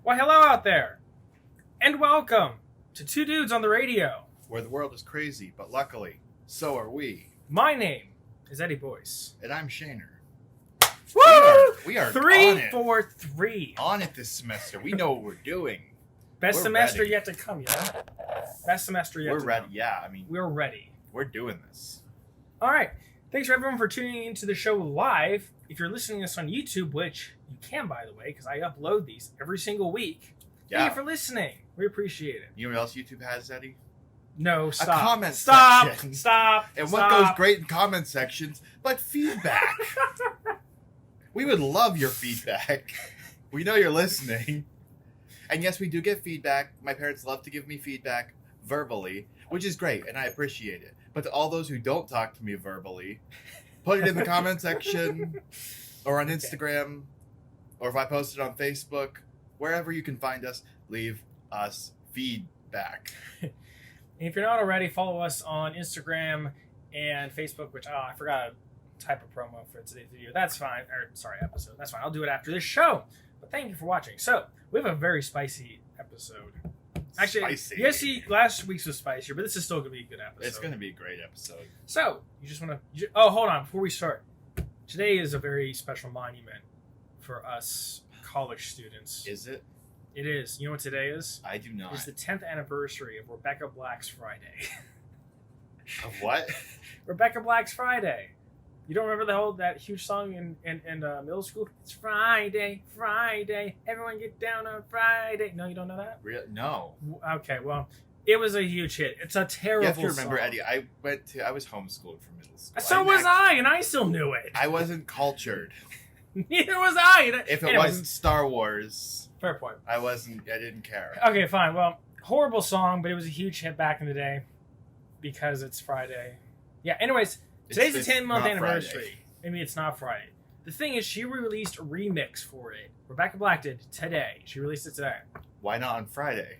Why, hello out there, and welcome to Two Dudes on the Radio. Where the world is crazy, but luckily, so are we. My name is Eddie Boyce. And I'm Shaner. Woo! We are 3 for 3. on it this semester. We know what we're doing. Best We're semester ready. yet to come, yeah? Best semester yet We're to ready. come. Yeah, I mean, We're ready. we're doing this. All right. Thanks for everyone for tuning into the show live. If you're listening to this on YouTube, which you can, by the way, because I upload these every single week. Yeah. Thank you for listening. We appreciate it. You know what else YouTube has, Eddie? No, stop. comment stop. section. Stop. And stop. what goes great in comment sections, but feedback. We would love your feedback. We know you're listening. And yes, we do get feedback. My parents love to give me feedback verbally, which is great, and I appreciate it. But to all those who don't talk to me verbally, put it in the comment section or on Instagram, or if I post it on Facebook, wherever you can find us, leave us feedback. And if you're not already, follow us on Instagram and Facebook, which, I forgot to type a promo for today's video. That's fine. Or, sorry, episode. That's fine. I'll do it after this show. But thank you for watching. So, we have a very spicy episode. Actually, Spicy. yes, last week's was spicier, but this is still going to be a good episode. It's going to be a great episode. So, you just want to... Oh, hold on. Before we start. Today is a very special monument for us college students. Is it? It is. You know what today is? I do not. It's the 10th anniversary of Rebecca Black's Friday. Of what? Rebecca Black's Friday. You don't remember that huge song in middle school? It's Friday, Friday. Everyone get down on Friday. No, you don't know that? No. Okay, well, it was a huge hit. It's a terrible You have to remember, song. Eddie, I was homeschooled for middle school. So was I, and I still knew it. I wasn't cultured. Neither was I. If it Anyways, wasn't Star Wars, fair point. I didn't care. Okay, fine. Well, horrible song, but it was a huge hit back in the day because it's Friday. Yeah, anyways, today's the 10-month not anniversary. Friday. Maybe it's not Friday. The thing is, she released a remix for it. Rebecca Black did today. She released it today. Why not on Friday?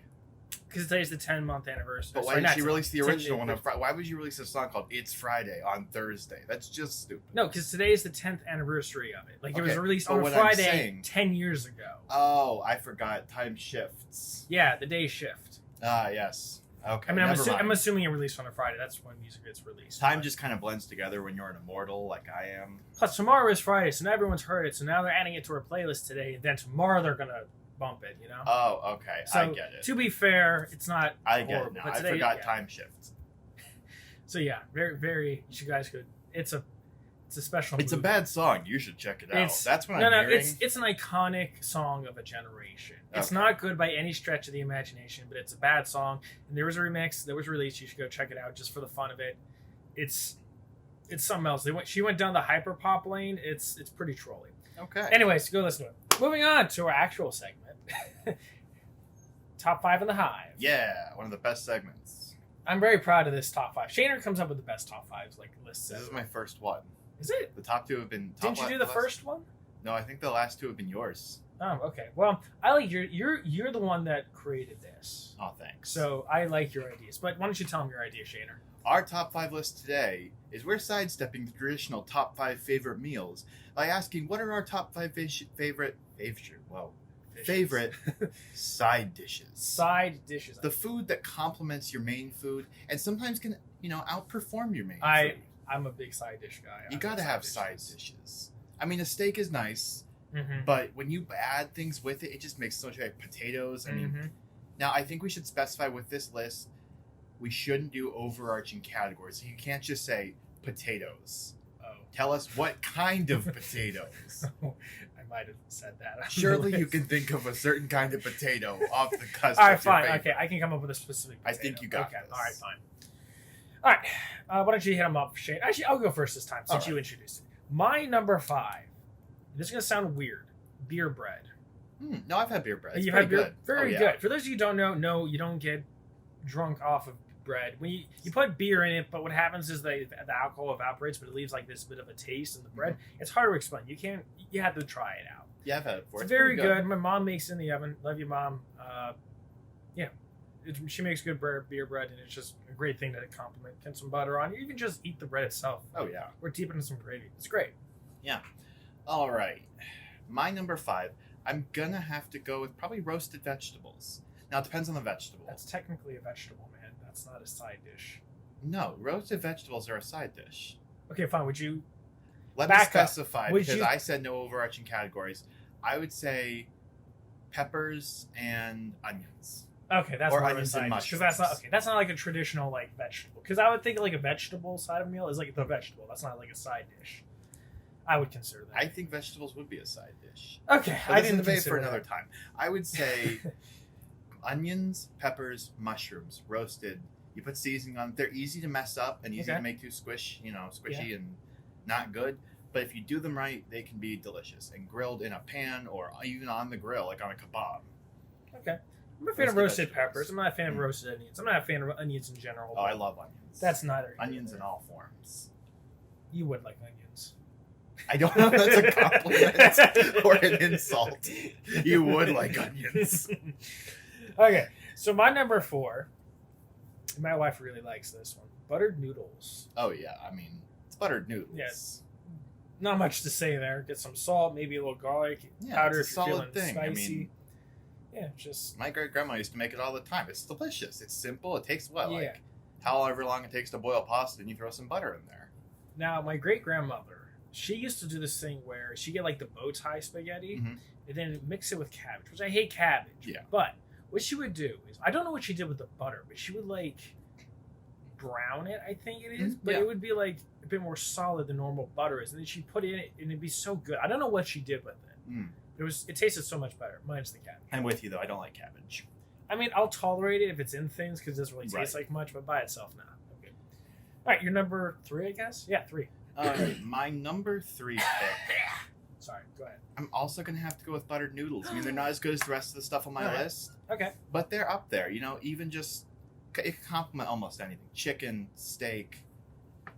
Because today's the 10-month anniversary. But why Sorry, did not she release the 10 original one on Friday? Why would you release a song called It's Friday on Thursday? That's just stupid. No, because today is the 10th anniversary of it. Like, it was Okay, released but on a what I'm Friday saying- 10 years ago. Oh, I forgot. Time shifts. Yeah, the day shift. Ah, yes. Okay, I mean, never mind. I'm assuming it released on a Friday. That's when music gets released. Time But- just kind of blends together when you're an immortal like I am. Plus, tomorrow is Friday, so now everyone's heard it. So now they're adding it to our playlist today. And then tomorrow they're going to bump it, you know? Oh, okay. So, I get it. to be fair, it's not I get horrible. it now. But I today, forgot yeah. time shifts. So yeah, very, very. You guys could. It's a special. It's a movie. bad song. You should check it out. It's- That's what No, I'm no, hearing. it's an iconic song of a generation. It's Okay. not good by any stretch of the imagination, but it's a bad song. And there was a remix that was released. You should go check it out just for the fun of it. It's something else. She went down the hyper pop lane. It's pretty trolly. Okay. Anyways, go listen to it. Moving on to our actual segment. Top 5 in the Hive. Yeah, one of the best segments. I'm very proud of this top 5. Shaner comes up with the best top 5s, like lists. This is ever. my first one. Is it? The top two have been. Didn't you do the first one? No, I think the last two have been yours. Oh, okay. Well, I like you're the one that created this, Oh, thanks. so I like your ideas. But why don't you tell them your idea, Shaner? Our top 5 list today is we're sidestepping the traditional top 5 favorite meals by asking what are our top 5 favorite side dishes. Side dishes. The food that complements your main food and sometimes can, outperform your main food. I'm a big side dish guy. You gotta have side dishes. I mean, a steak is nice, Mm-hmm. but when you add things with it, it just makes so much like potatoes. I mean, now I think we should specify with this list, we shouldn't do overarching categories. You can't just say potatoes. Oh, Tell us what kind of potatoes. I might have said that. on the Surely you list. can think of a certain kind of potato off the cusp. All right, of your fine. favorite. Okay, I can come up with a specific. I Potato. think you got Okay, this. all right, fine. All right, why don't you hit them up, Shane? Actually, I'll go first this time since All you right. introduced it. My number 5. This is gonna sound weird. Beer bread. No, I've had beer bread. It's You've pretty had beer, good. very Oh, yeah. good. For those of you who don't know, no, you don't get drunk off of bread. When you put beer in it, but what happens is the alcohol evaporates, but it leaves like this bit of a taste in the bread. It's hard to explain. You have to try it out. Yeah, I've had it before. It's very pretty good. My mom makes it in the oven. Love you, Mom. She makes good beer bread, and it's just a great thing to compliment. Get some butter on. You even just eat the bread itself. Oh, yeah. Or dip it in some gravy. It's great. All right. My number 5. I'm gonna have to go with probably roasted vegetables. Now it depends on the vegetable. That's technically a vegetable, man. That's not a side dish. No, roasted vegetables are a side dish. Okay, fine. Would you? Let me Back up. specify Would because you- I said no overarching categories. I would say peppers and onions. Okay, that's Or more of a onions and side dish because that's not mushrooms. okay. That's not like a traditional like vegetable. Because I would think like a vegetable side of meal is like the vegetable. That's not like a side dish. I would consider that. I think vegetables would be a side dish. Okay, But I this is didn't a debate consider for another that. time. I would say onions, peppers, mushrooms, roasted. You put seasoning on. They're easy to mess up and easy Okay. to make too squishy and not good. But if you do them right, they can be delicious and grilled in a pan or even on the grill, like on a kebab. Okay, I'm a fan of Roasted roasted vegetables. peppers. I'm not a fan of Mm. roasted onions. I'm not a fan of onions in general. Oh, I but love onions. That's neither. onions in all forms. You would like onions. I don't know if that's a compliment or an insult. You would like onions. Okay, so my number 4. My wife really likes this one. Buttered noodles. Oh yeah, I mean it's buttered noodles. Yes. Not much to say there. Get some salt, maybe a little garlic Yeah, powder it's if a you're solid feeling thing. I spicy. mean, Yeah, just my great grandma used to make it all the time. It's delicious. It's simple. It takes what, Yeah. like however long it takes to boil pasta, and you throw some butter in there. now my great grandmother. She used to do this thing where she get like the bow tie spaghetti Mhm. and then mix it with cabbage, which I hate cabbage. Yeah. But what she would do is I don't know what she did with the butter, but she would like brown it. I think it is, Mhm, but yeah. it would be like a bit more solid than normal butter is, and then she'd put it in it, and it'd be so good. I don't know what she did with it. Mm. It tasted so much better, minus the cabbage. I'm with you though. I don't like cabbage. I mean, I'll tolerate it if it's in things because it doesn't really taste Right. like much, but by itself, not. Okay. All right, your number 3, I guess. Yeah, 3. My number 3 pick. Sorry, go ahead. I'm also gonna have to go with buttered noodles. I mean, they're not as good as the rest of the stuff on my Alright. list, Okay. but they're up there. You know, even just it can complement almost anything: chicken, steak,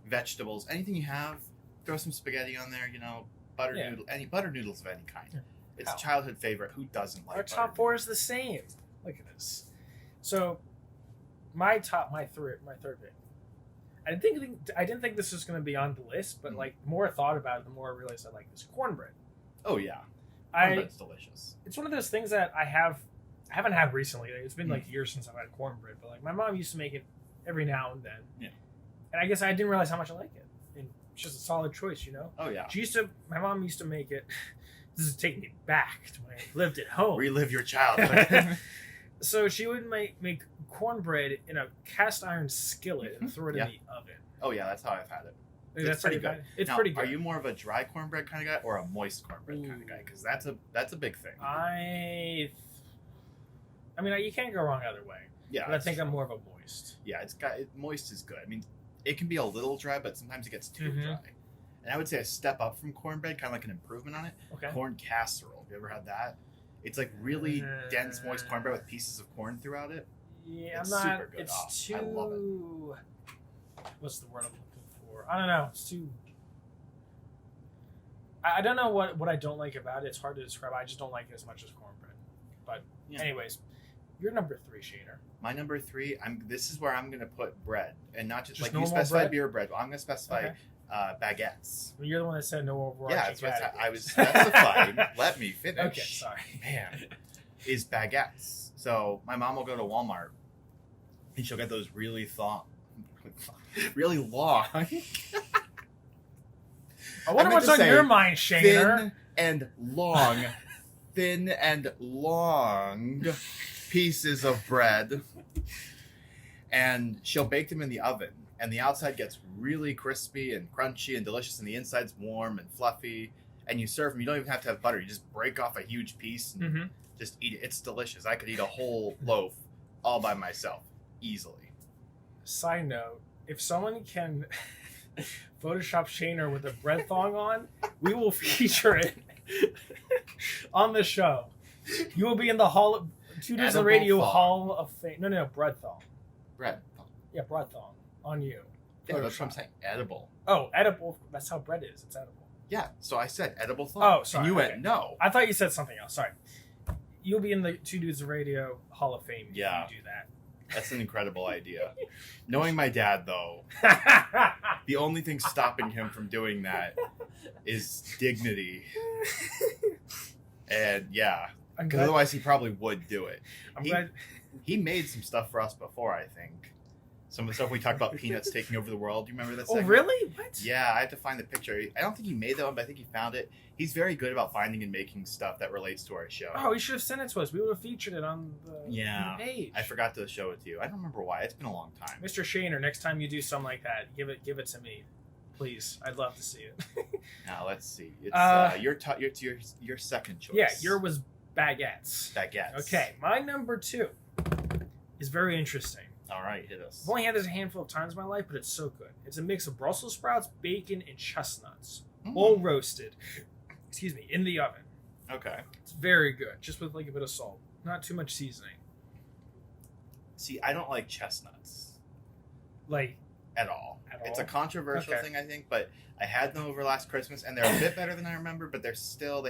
vegetables, anything you have. Throw some spaghetti on there. You know, buttered Yeah. buttered noodles of any kind. Yeah. It's a How? childhood favorite. Who doesn't like Our buttered top 4 is the same. Look at this. So, my third pick. I didn't think this was going to be on the list, but Mhm. like the more I thought about it, the more I realized I like this cornbread. Oh yeah, I cornbread's delicious. it's one of those things that I haven't had recently. It's been Mm. like years since I've had cornbread, but like my mom used to make it every now and then. Yeah. And I guess I didn't realize how much I like it. And it's just a solid choice, you know. Oh yeah, My mom used to make it. This is taking me back to when I lived at home. relive your childhood. So she would make cornbread in a cast iron skillet and throw it Yeah. in the oven. Oh yeah, that's how I've had it. Like, It's pretty how you good. got it. It's Now, pretty good. Are you more of a dry cornbread kind of guy or a moist cornbread kind of guy? Because that's a big thing. I mean, you can't go wrong either way. Yeah, But I think I'm more of a moist. yeah, moist is good. I mean, it can be a little dry, but sometimes it gets too Mhm. dry. And I would say a step up from cornbread, kind of like an improvement on it. Okay. Corn casserole. Have you ever had that? It's like really dense, moist cornbread with pieces of corn throughout it. Yeah, It's I'm not. super good. It's Oh, too. I love What's the word I'm looking for? I don't know. It's too. I don't know what I don't like about it. It's hard to describe. I just don't like it as much as cornbread. But Yeah. anyways, you're number 3, Shader. My number 3, this is where I'm gonna put bread, and not just Just like you normal specified bread? beer bread. But I'm gonna specify Okay. baguettes. I mean, you're the one that said no overarching. Yeah, that's what categories. I was specifying. Let me finish. Okay, sorry. Man, is baguettes. So my mom will go to Walmart, and she'll get those really really long, I wonder meant what's to on say your mind, Shader. thin and long, thin and long pieces of bread, and she'll bake them in the oven. And the outside gets really crispy and crunchy and delicious, and the inside's warm and fluffy. And you serve them. You don't even have to have butter. You just break off a huge piece and Mm-hmm. just eat it. It's delicious. I could eat a whole loaf all by myself easily. Side note: if someone can Photoshop Shaner with a bread thong on, we will feature it on the show. You will be in the Hall of Two Dudes on Edible Radio thong. Hall of Fame. No, bread thong. Bread. Yeah, bread thong on you. Yeah, that's what I'm Photoshop. saying. Edible. Oh, edible. That's how bread is. It's edible. Yeah. So I said edible thong. Oh, sorry, And you okay. went no. I thought you said something else. Sorry. You'll be in the Two Dudes on Radio Hall of Fame. Yeah. If you do that. That's an incredible idea. Knowing my dad, though, the only thing stopping him from doing that is dignity. And yeah, I'm because glad. otherwise he probably would do it. I'm he- glad. He made some stuff for us before, I think. Some of the stuff we talked about Peanuts taking over the world. Do you remember that Oh, segment? really? What? Yeah, I have to find the picture. I don't think he made that one, but I think he found it. He's very good about finding and making stuff that relates to our show. Oh, he should have sent it to us. We would have featured it on the, Yeah. on the page. I forgot to show it to you. I don't remember why. It's been a long time. Mr. Shaner, next time you do something like that, give it to me, please. I'd love to see it. Now let's see. It's your second choice. Yeah, yours was baguettes. baguettes. Okay, my number 2 is very interesting. All right, hit us. I've only had this a handful of times in my life, but it's so good. It's a mix of Brussels sprouts, bacon, and chestnuts, all roasted. Excuse me, in the oven. Okay. It's very good, just with like a bit of salt, not too much seasoning. See, I don't like chestnuts Like at all. At It's all? a controversial Okay. thing, I think, but I had them over last Christmas, and they're a bit better than I remember, but they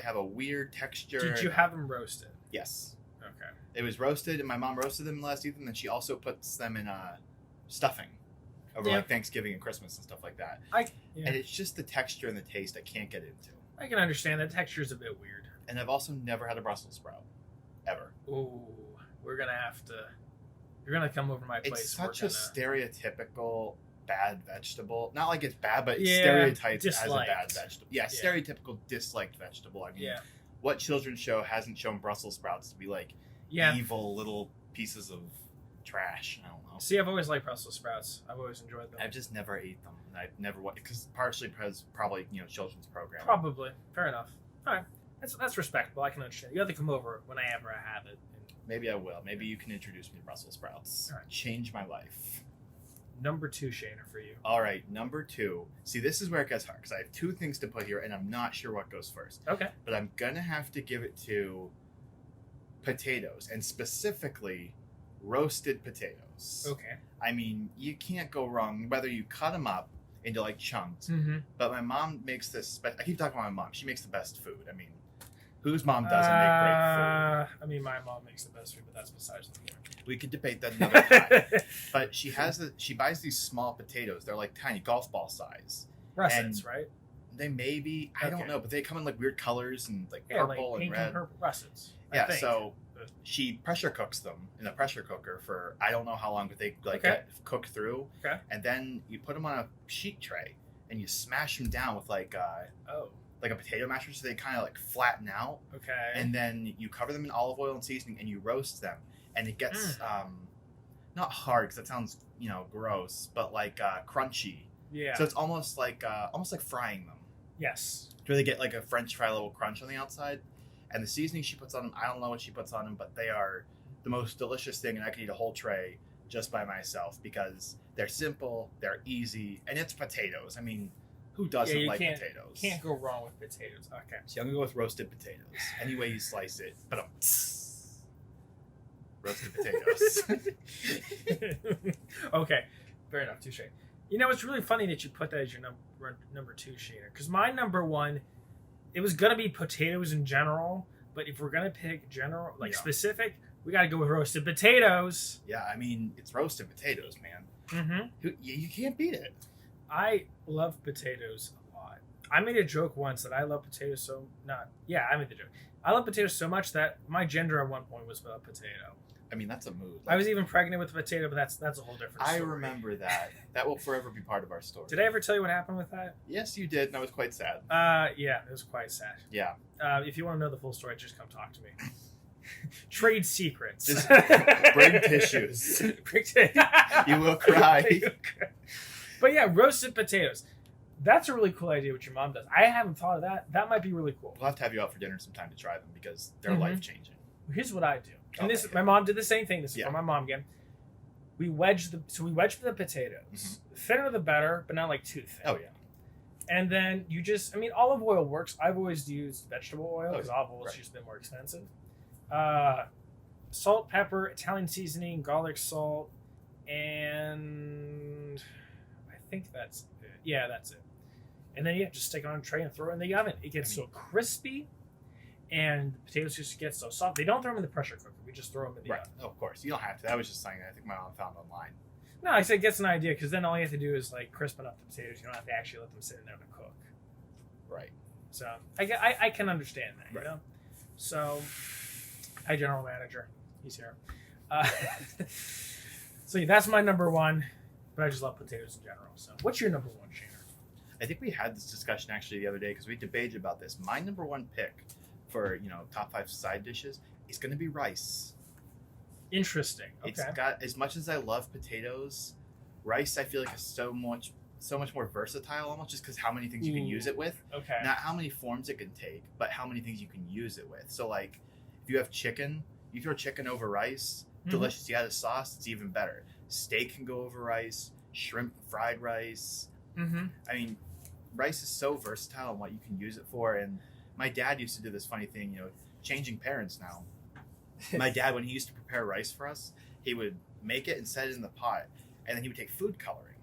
have a weird texture. Did you have them roasted? Yes. Okay. It was roasted, and my mom roasted them last season, and she also puts them in stuffing over Yeah. like Thanksgiving and Christmas and stuff like that. Yeah. And it's just the texture and the taste I can't get into. I can understand that texture is a bit weird. And I've also never had a Brussels sprout, ever. Ooh, we're gonna have to. You're gonna come over to my place. It's such a we're stereotypical bad vegetable. Not like it's bad, but it's Yeah, stereotyped as a disliked. bad vegetable. Yeah, Yeah. stereotypical disliked vegetable. I mean, Yeah. what children's show hasn't shown Brussels sprouts to be like Yeah. evil little pieces of trash? I don't know. See, I've always liked Brussels sprouts. I've always enjoyed them. I've just never ate them. And I've never because partially because probably children's program. Probably. Fair enough. All right. That's respectable. I can understand. You have to come over when I ever have it. And Maybe I will. Maybe you can introduce me to Brussels sprouts. All right. Change my life. number 2, Shaner, for you. All right, number 2. See, this is where it gets hard because I have 2 things to put here, and I'm not sure what goes first. Okay. But I'm gonna have to give it to potatoes, and specifically roasted potatoes. Okay. I mean, you can't go wrong whether you cut them up into like chunks. Mm-hmm. But my mom makes this. I keep talking about my mom. She makes the best food. I mean, whose mom doesn't make great I mean, my mom makes the best food, but that's besides the food? We could debate that another time. point. But she buys these small potatoes. They're like tiny golf ball size. Russets, right? They may be, I don't Okay. know, but they come in like weird colors and like Yeah, purple like and pink red. and purple russets. I Yeah, think. so she pressure cooks them in a pressure cooker for I don't know how long, but they like Okay. get cooked through. Okay. And then you put them on a sheet tray and you smash them down with like a potato masher so they kind of like flatten out. Okay. And then you cover them in olive oil and seasoning and you roast them. And it gets not hard because that sounds gross, but like crunchy. yeah. So it's almost like frying them. Yes. Do they get like a French fry level crunch on the outside? And the seasoning she puts on them, I don't know what she puts on them, but they are the most delicious thing, and I could eat a whole tray just by myself because they're simple, they're easy, and it's potatoes. I mean, who doesn't like potatoes? Can't go wrong with potatoes. Okay. So I'm gonna go with roasted potatoes. Any way you slice it, but roasted potatoes. Okay. Fair enough. Touche. It's really funny that you put that as your number 2, Shaner, because my number 1, it was gonna be potatoes in general, but if we're gonna pick general, like Yeah. specific, we got to go with roasted potatoes. Yeah, I mean, it's roasted potatoes, man. Mm-hmm. You can't beat it. I love potatoes a lot. I made a joke once that I love potatoes I made the joke. I love potatoes so much that my gender at one point was a potato. I mean, that's a mood. I was even pregnant with a potato, but that's a whole different story. I remember that. That will forever be part of our story. Did I ever tell you what happened with that? Yes, you did, and I was quite sad. Yeah, it was quite sad. Yeah. If you want to know the full story, just come talk to me. Trade secrets. Just bring tissues. You will cry. But yeah, roasted potatoes. That's a really cool idea what your mom does. I haven't thought of that. That might be really cool. We'll have to have you out for dinner sometime to try them because they're Mhm. life-changing. Here's what I do. And Okay. my mom did the same thing. This is Yeah. from my mom again. We wedge the potatoes. Thinner the better, but not like too thin. Oh, yeah. And then you just, olive oil works. I've always used vegetable oil because olive oil is right. just a bit more expensive. Salt, pepper, Italian seasoning, garlic salt, and I think that's it. Yeah, that's it. And then just stick it on a tray and throw it in the oven. It gets so crispy, and the potatoes just get so soft. They don't throw them in the pressure cooker. We just throw them in the Right. oven. Oh, of course. You don't have to. That was just something I think my mom found online. No, I said it gets an idea because then all you have to do is like crispen up the potatoes. You don't have to actually let them sit in there to cook. Right. So I can understand that. Right. So, hi, general manager. He's here. Uh, so yeah, that's my number one. But I just love potatoes in general. So, what's your number one, Shaner? I think we had this discussion actually the other day because we debated about this. My number one pick for top 5 side dishes is going to be rice. Interesting. Okay. It's got, as much as I love potatoes, rice I feel like is so much more versatile, almost just because how many things you can use it with. Okay. Not how many forms it can take, but how many things you can use it with. So like, if you have chicken, you throw chicken over rice, delicious. You add a sauce, it's even better. Steak can go over rice, shrimp, fried rice. I mean, rice is so versatile in what you can use it for. And my dad used to do this funny thing, changing parents now. My dad, when he used to prepare rice for us, he would make it and set it in the pot, and then he would take food coloring.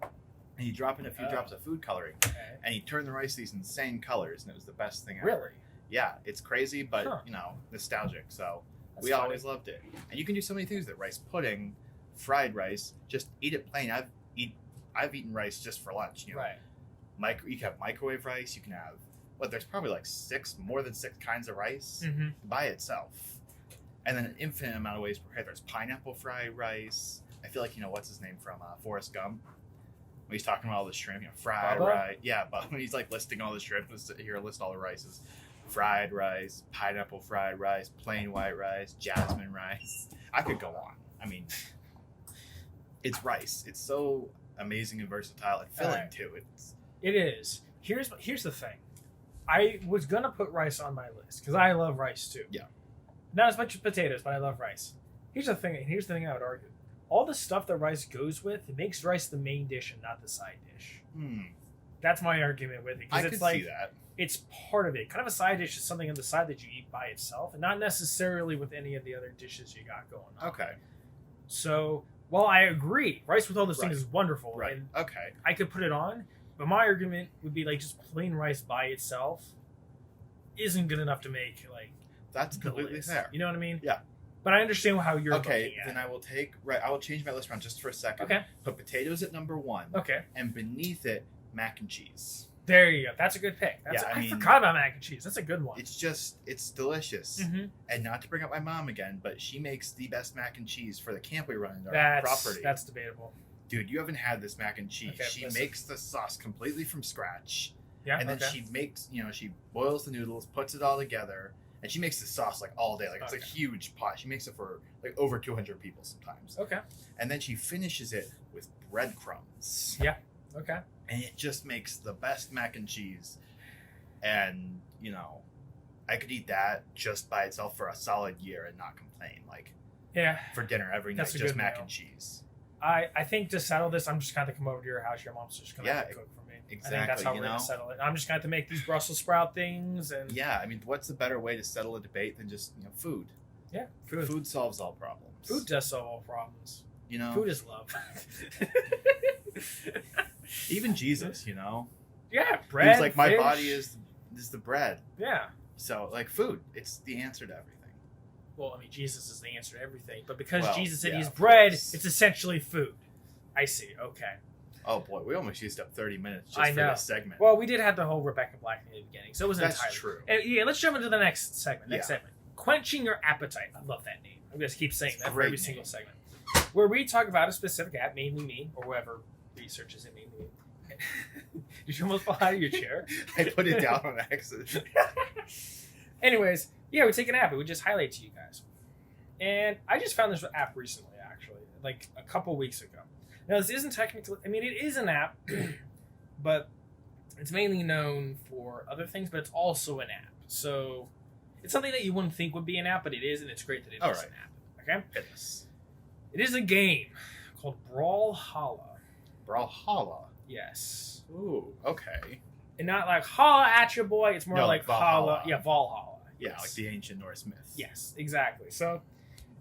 And he'd drop in a few drops of food coloring, and he'd turn the rice these insane colors, and it was the best thing ever. Really? Yeah, it's crazy, but, nostalgic. So That's we funny. always loved it. And you can do so many things with it. Rice pudding, fried rice, just eat it plain. I've eaten rice just for lunch. Right. You can have microwave rice. You can have, there's probably like more than 6 kinds of rice by itself. And then an infinite amount of ways to prepare. There's pineapple fried rice. I feel like, what's his name from Forrest Gump? When he's talking about all the shrimp, fried Bubba? rice. Yeah, but when he's like listing all the shrimp, here, list all the rices. Fried rice, pineapple fried rice, plain white rice, jasmine rice. I could go on. I mean, it's rice. It's so amazing and versatile and filling Alright. too. It is. Here's the thing. I was gonna put rice on my list because I love rice too. Yeah. Not as much as potatoes, but I love rice. Here's the thing. Here's the thing I would argue. All the stuff that rice goes with, it makes rice the main dish and not the side dish. That's my argument with it. I Because could it's like see that. it's part of it. Kind of a side dish is something on the side that you eat by itself, and not necessarily with any of the other dishes you got going on. Okay. So, while I agree, rice with all those Right. things is wonderful, Right. and Okay. I could put it on, but my argument would be like just plain rice by itself isn't good enough to make like That's the completely list. fair. You know what I mean? Yeah. But I understand how you're Okay, looking at then it. I will I will change my list around just for a second. Okay. Put potatoes at number 1. Okay. And beneath it, mac and cheese. There you go. That's a good pick. Yeah, I I mean- forgot about mac and cheese. That's a good one. It's delicious. Mhm. And not to bring up my mom again, but she makes the best mac and cheese for the camp we run in our property. That's debatable. Dude, you haven't had this mac and cheese. Okay, She listen. makes the sauce completely from scratch. Yeah. And then okay. she makes, she boils the noodles, puts it all together, and she makes the sauce like all day. Like it's a Okay. huge pot. She makes it for like over 200 people sometimes. Okay. And then she finishes it with breadcrumbs. Yeah. Okay. And it just makes the best mac and cheese. And, I could eat that just by itself for a solid year and not complain. Like Yeah. for dinner every night, That's a just good mac meal. and cheese. I think to settle this, I'm just going to come over to your house. Your mom's just going to Yeah, cook for me. I think that's exactly, how we're going to settle it. I'm just going to have to make these Brussels sprout things and Yeah, I mean, what's a better way to settle a debate than just, food? yeah, food. Food solves all problems. Food does solve all problems. You know? Food is love. Even Jesus, Yeah, He bread. was like, my fish. body is the bread. Yeah. So, like, food, it's the answer to everything. Well, I mean, Jesus is the answer to everything, but because Well, Jesus said yeah, he's of bread, course. it's essentially food. I see. Okay. Oh, boy, we almost used up 30 minutes just I for know. this segment. Well, we did have the whole Rebecca Black in the beginning, so it wasn't That's entirely true. Yeah, let's jump into the next segment. Yeah. Segment. Quenching your appetite. I love that name. I'm going to keep saying It's a that for great every name. single segment. Where we talk about a specific app, mainly me, or whoever researches it, mainly me. Did you almost fall out of your chair? I put it down on accident. Anyways, yeah, we take an app. It would just highlight to you guys. And I just found this app recently, actually, like a couple weeks ago. Now, this isn't technically, I mean, it is an app, but it's mainly known for other things, but it's also an app. So it's something that you wouldn't think would be an app, but it is, and it's great that it is All an right. app. Okay? Goodness. It is a game called Brawlhalla. Brawlhalla. Yes. Ooh, okay. And not like holla at your boy, it's more No, like Valhalla. holla. Yeah, Valhalla. Yeah, Yes. like the ancient Norse myth. Yes, exactly. So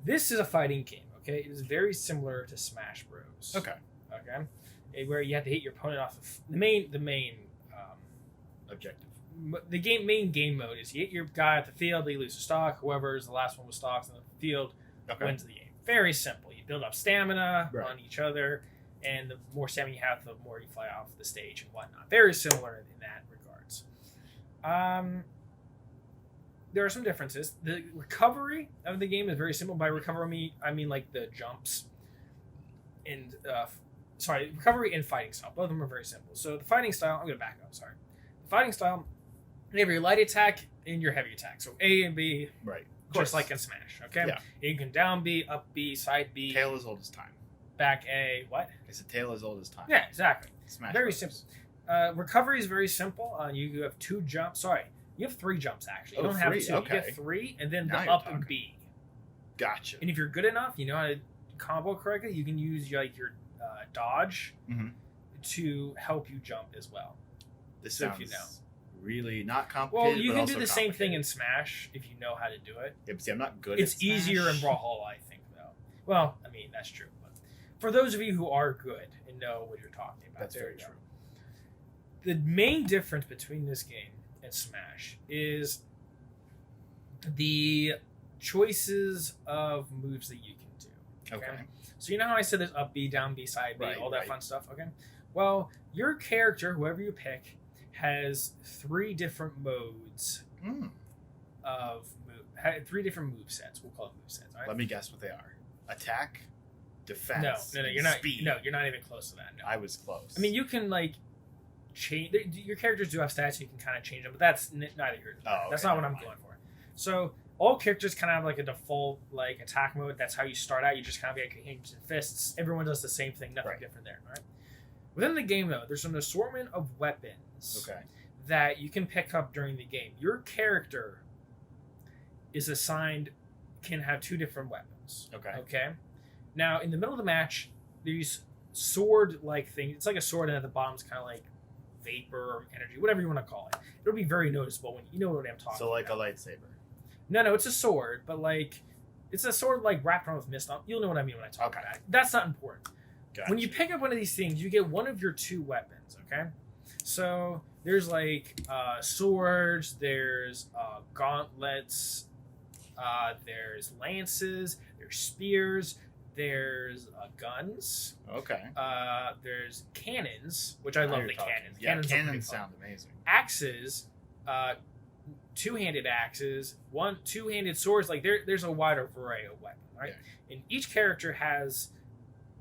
this is a fighting game, okay? It is very similar to Smash Bros. Okay. Okay? Where you have to hit your opponent off of the main Objective. main game mode is you hit your guy at the field, they lose a stock, whoever is the last one with stocks on the field Okay. wins the game. Very simple. You build up stamina Right. on each other, and the more stamina you have, the more you fly off the stage and whatnot. Very similar in that regards. there are some differences. The recovery of the game is very simple. By recovery, I mean like the jumps and recovery and fighting style. Both of them are very simple. So the fighting style, I'm gonna back up. Sorry, the fighting style. You have your light attack and your heavy attack. So A and B, Right. just like in Smash. Okay. Yeah. You can down B, up B, side B, Tale as old as time. back A. What? It's a tale as old as time. Yeah, exactly. Smash Very Bros. simple. Recovery is very simple. You have 2 jumps. Sorry, you have 3 jumps actually. You Oh, don't have 3, 2. okay. You get 3, and then Now the you're up and talking. B. Gotcha. And if you're good enough, you know how to combo correctly. You can use like your dodge Mhm. to help you jump as well. This So if sounds you know. really not complicated. Well, you but can also do the same thing in complicated. Smash if you know how to do it. Yeah, but see, I'm not good. It's at Smash. easier in Brawlhalla, I think, though. Well, I mean that's true. But for those of you who are good and know what you're talking about, That's there very you go. true. The main difference between this game and Smash is the choices of moves that you can do. Okay. So you know how I said there's up B, down B, side B, Right, all that right. fun stuff? Okay. Well, your character, whoever you pick, has 3 different modes Mm. of move. 3 different move sets. We'll call it move sets. All right. Let me guess what they are: attack, defense. No, and you're not. Speed. No, you're not even close to that. No. I was close. I mean, you can like change. Your characters do have stats, you can kind of change them, but that's neither here. Oh, okay, That's not what never I'm mind. going for. So all characters kind of have like a default like attack mode. That's how you start out. You just kind of like hands and fists. Everyone does the same thing. Nothing Right. different there. All right. Within the game, though, there's an assortment of weapons Okay. that you can pick up during the game. Your character is assigned can have 2 different weapons. Okay. Okay. Now, in the middle of the match, these sword-like things. It's like a sword, and at the bottom is kind of like vapor or energy, whatever you want to call it. It'll be very noticeable when you know what I'm talking. So like about. a lightsaber. No, it's a sword, but like it's a sword like wrapped around with mist. You'll know what I mean when I talk Okay. about it. That's not important. Gotcha. When you pick up one of these things, you get one of your 2 weapons. Okay, so there's like swords, there's gauntlets, there's lances, there's spears, there's guns, Okay. there's cannons, which I Now love you're the talking. cannons. Yeah, are pretty cannons fun. sound amazing. Axes, 2-handed axes, 2-handed swords. Like there's a wider array of weapons, right? Yeah. And each character has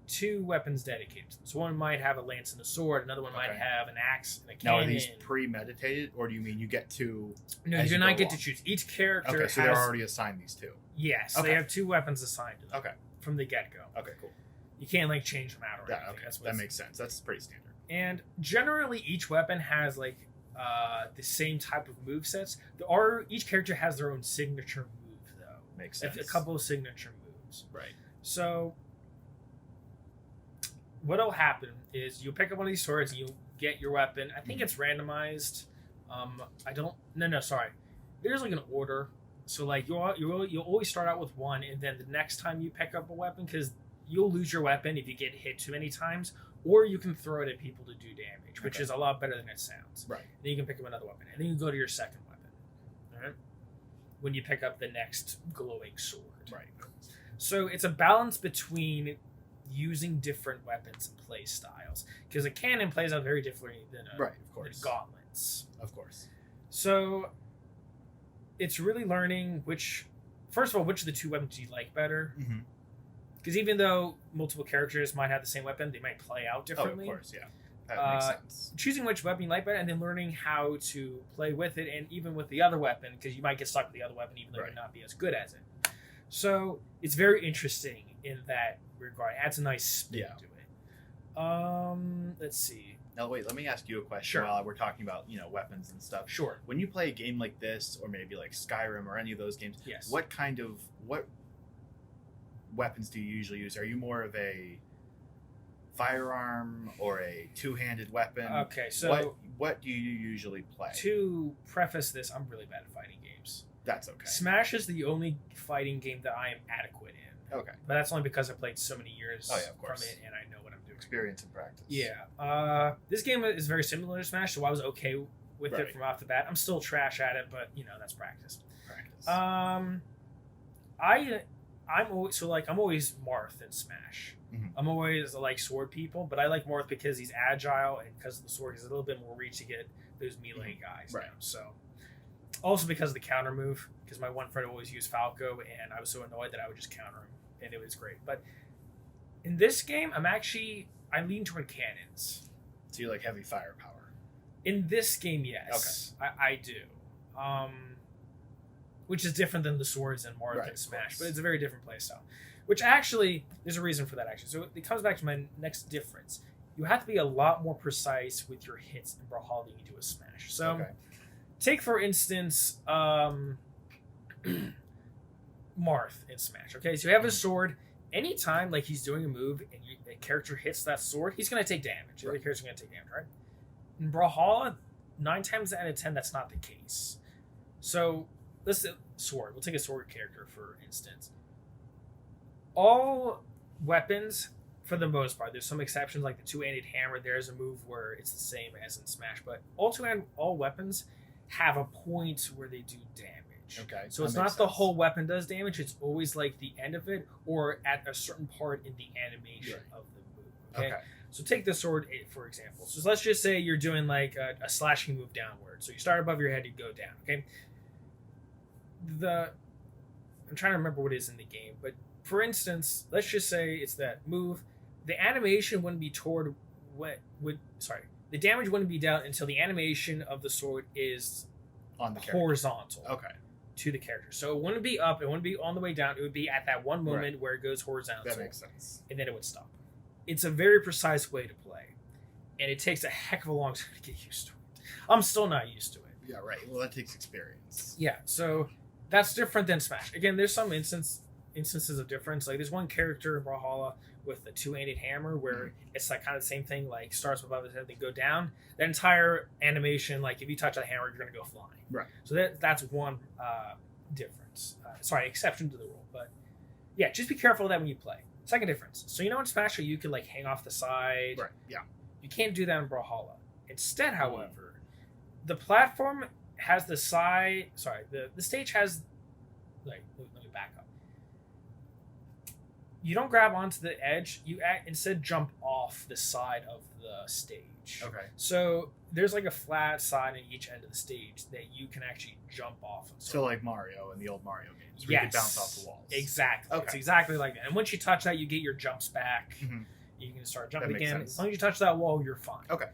2 weapons dedicated to them. So one might have a lance and a sword, another one might Okay. have an axe and a Now, cannon. are these premeditated, or do you mean you get to? No, as you do you not go get to along? choose. Each character Okay, so has they're already assigned these 2. yes, Okay. they have 2 weapons assigned to them Okay. from the get go. Okay. Cool. You can't like change them out or Yeah. anything. Okay. That's what That it's- makes sense. That's pretty standard. And generally, each weapon has like the same type of move sets. Each character has their own signature move, though. Makes A sense. couple of signature moves. Right. So, what'll happen is you'll pick up one of these swords and you'll get your weapon. I think it's randomized. I don't. No. Sorry. There's like an order. So like you'll always start out with one, and then the next time you pick up a weapon, because you'll lose your weapon if you get hit too many times, or you can throw it at people to do damage, which Okay. is a lot better than it sounds. Right. Then you can pick up another weapon, and then you go to your second weapon. All right. When you pick up the next glowing sword. Right. So it's a balance between using different weapons and play styles, because a cannon plays out very differently than Right. Of than course. gauntlets. Of course. So it's really learning which of the 2 weapons you like better. Mm-hmm. Because even though multiple characters might have the same weapon, they might play out Oh, of differently. course. Yeah. That makes sense. Choosing which weapon you like better, and then learning how to play with it, and even with the other weapon, because you might get stuck with the other weapon, even though Right. you not be as good as it. So it's very interesting in that regard. It adds a nice spin Yeah. to it. Let's see. Now, wait. Let me ask you a question. Sure. While we're talking about weapons and stuff. Sure. When you play a game like this, or maybe like Skyrim or any of those games, Yes. what weapons do you usually use? Are you more of a firearm or a 2-handed weapon? Okay, so what do you usually play? to preface this, I'm really bad at fighting games. That's okay. Smash is the only fighting game that I am adequate in. Okay. But that's only because I played so many years Oh, yeah, of from course. it, and I know what I'm doing. Experience and practice. Yeah. This game is very similar to Smash, so I was okay with Right. it from off the bat. I'm still trash at it, but that's practice. Practice. I'm always Marth in Smash. Mhm. I'm always like sword people, but I like Marth because he's agile, and because of the sword, he's a little bit more reach to get those melee guys Right. down. So Also because of the counter move, because my one friend always used Falco, and I was so annoyed that I would just counter him, and it was great. But in this game, I lean toward cannons. So you like heavy firepower. In this game, yes, I do. Which is different than the swords and Marth and Smash, but it's a very different playstyle. Which actually, there's a reason for that, actually. So it comes back to my next difference. You have to be a lot more precise with your hits in Brawlhalla than you do with Smash. So, take, for instance, Marth in Smash. Okay, so you have his sword. Anytime like he's doing a move and a character hits that sword, he's going to take damage. The other character's going to take damage, right? In Brawlhalla, 9 times out of 10, that's not the case. So, let's say sword. We'll take a sword character, for instance. All weapons, for the most part, there's some exceptions, like the two-handed hammer. There's a move where it's the same as in Smash, but all weapons have a point where they do damage. Okay. So it's not the whole weapon does damage. It's always like the end of it or at a certain part in the animation of the move. Okay? So take the sword, for example. So let's just say you're doing like a slashing move downward. So you start above your head, you go down. Okay. I'm trying to remember what it is in the game, but for instance, let's just say it's that move. The animation wouldn't be toward the damage wouldn't be down until the animation of the sword is on the horizontal. Okay. To the character. So it wouldn't be up, it wouldn't be on the way down, it would be at that one moment where it goes horizontal. That makes sense. And then it would stop. It's a very precise way to play. And it takes a heck of a long time to get used to it. I'm still not used to it. Yeah, right. Well, that takes experience. Yeah, so that's different than Smash. Again, there's some instances of difference. Like there's one character in Brawlhalla with the two-handed hammer where it's like kind of the same thing, like starts above his head, they go down. That entire animation, like if you touch that hammer, you're gonna go flying. Right. So that's one difference. Exception to the rule. But yeah, just be careful of that when you play. Second difference. So you know in Smash you can like hang off the side. Right. Yeah. You can't do that in Brawlhalla. Instead, however, the platform has the side. Sorry, the stage has. Like, let me back up. You don't grab onto the edge. You instead jump off the side of the stage. Okay. So there's like a flat side on each end of the stage that you can actually jump off of. So like Mario in the old Mario games, where you could bounce off the walls. Exactly. Okay. It's exactly like that. And once you touch that, you get your jumps back. Mm-hmm. You can start jumping That makes again. sense. As long as you touch that wall, you're fine. Okay.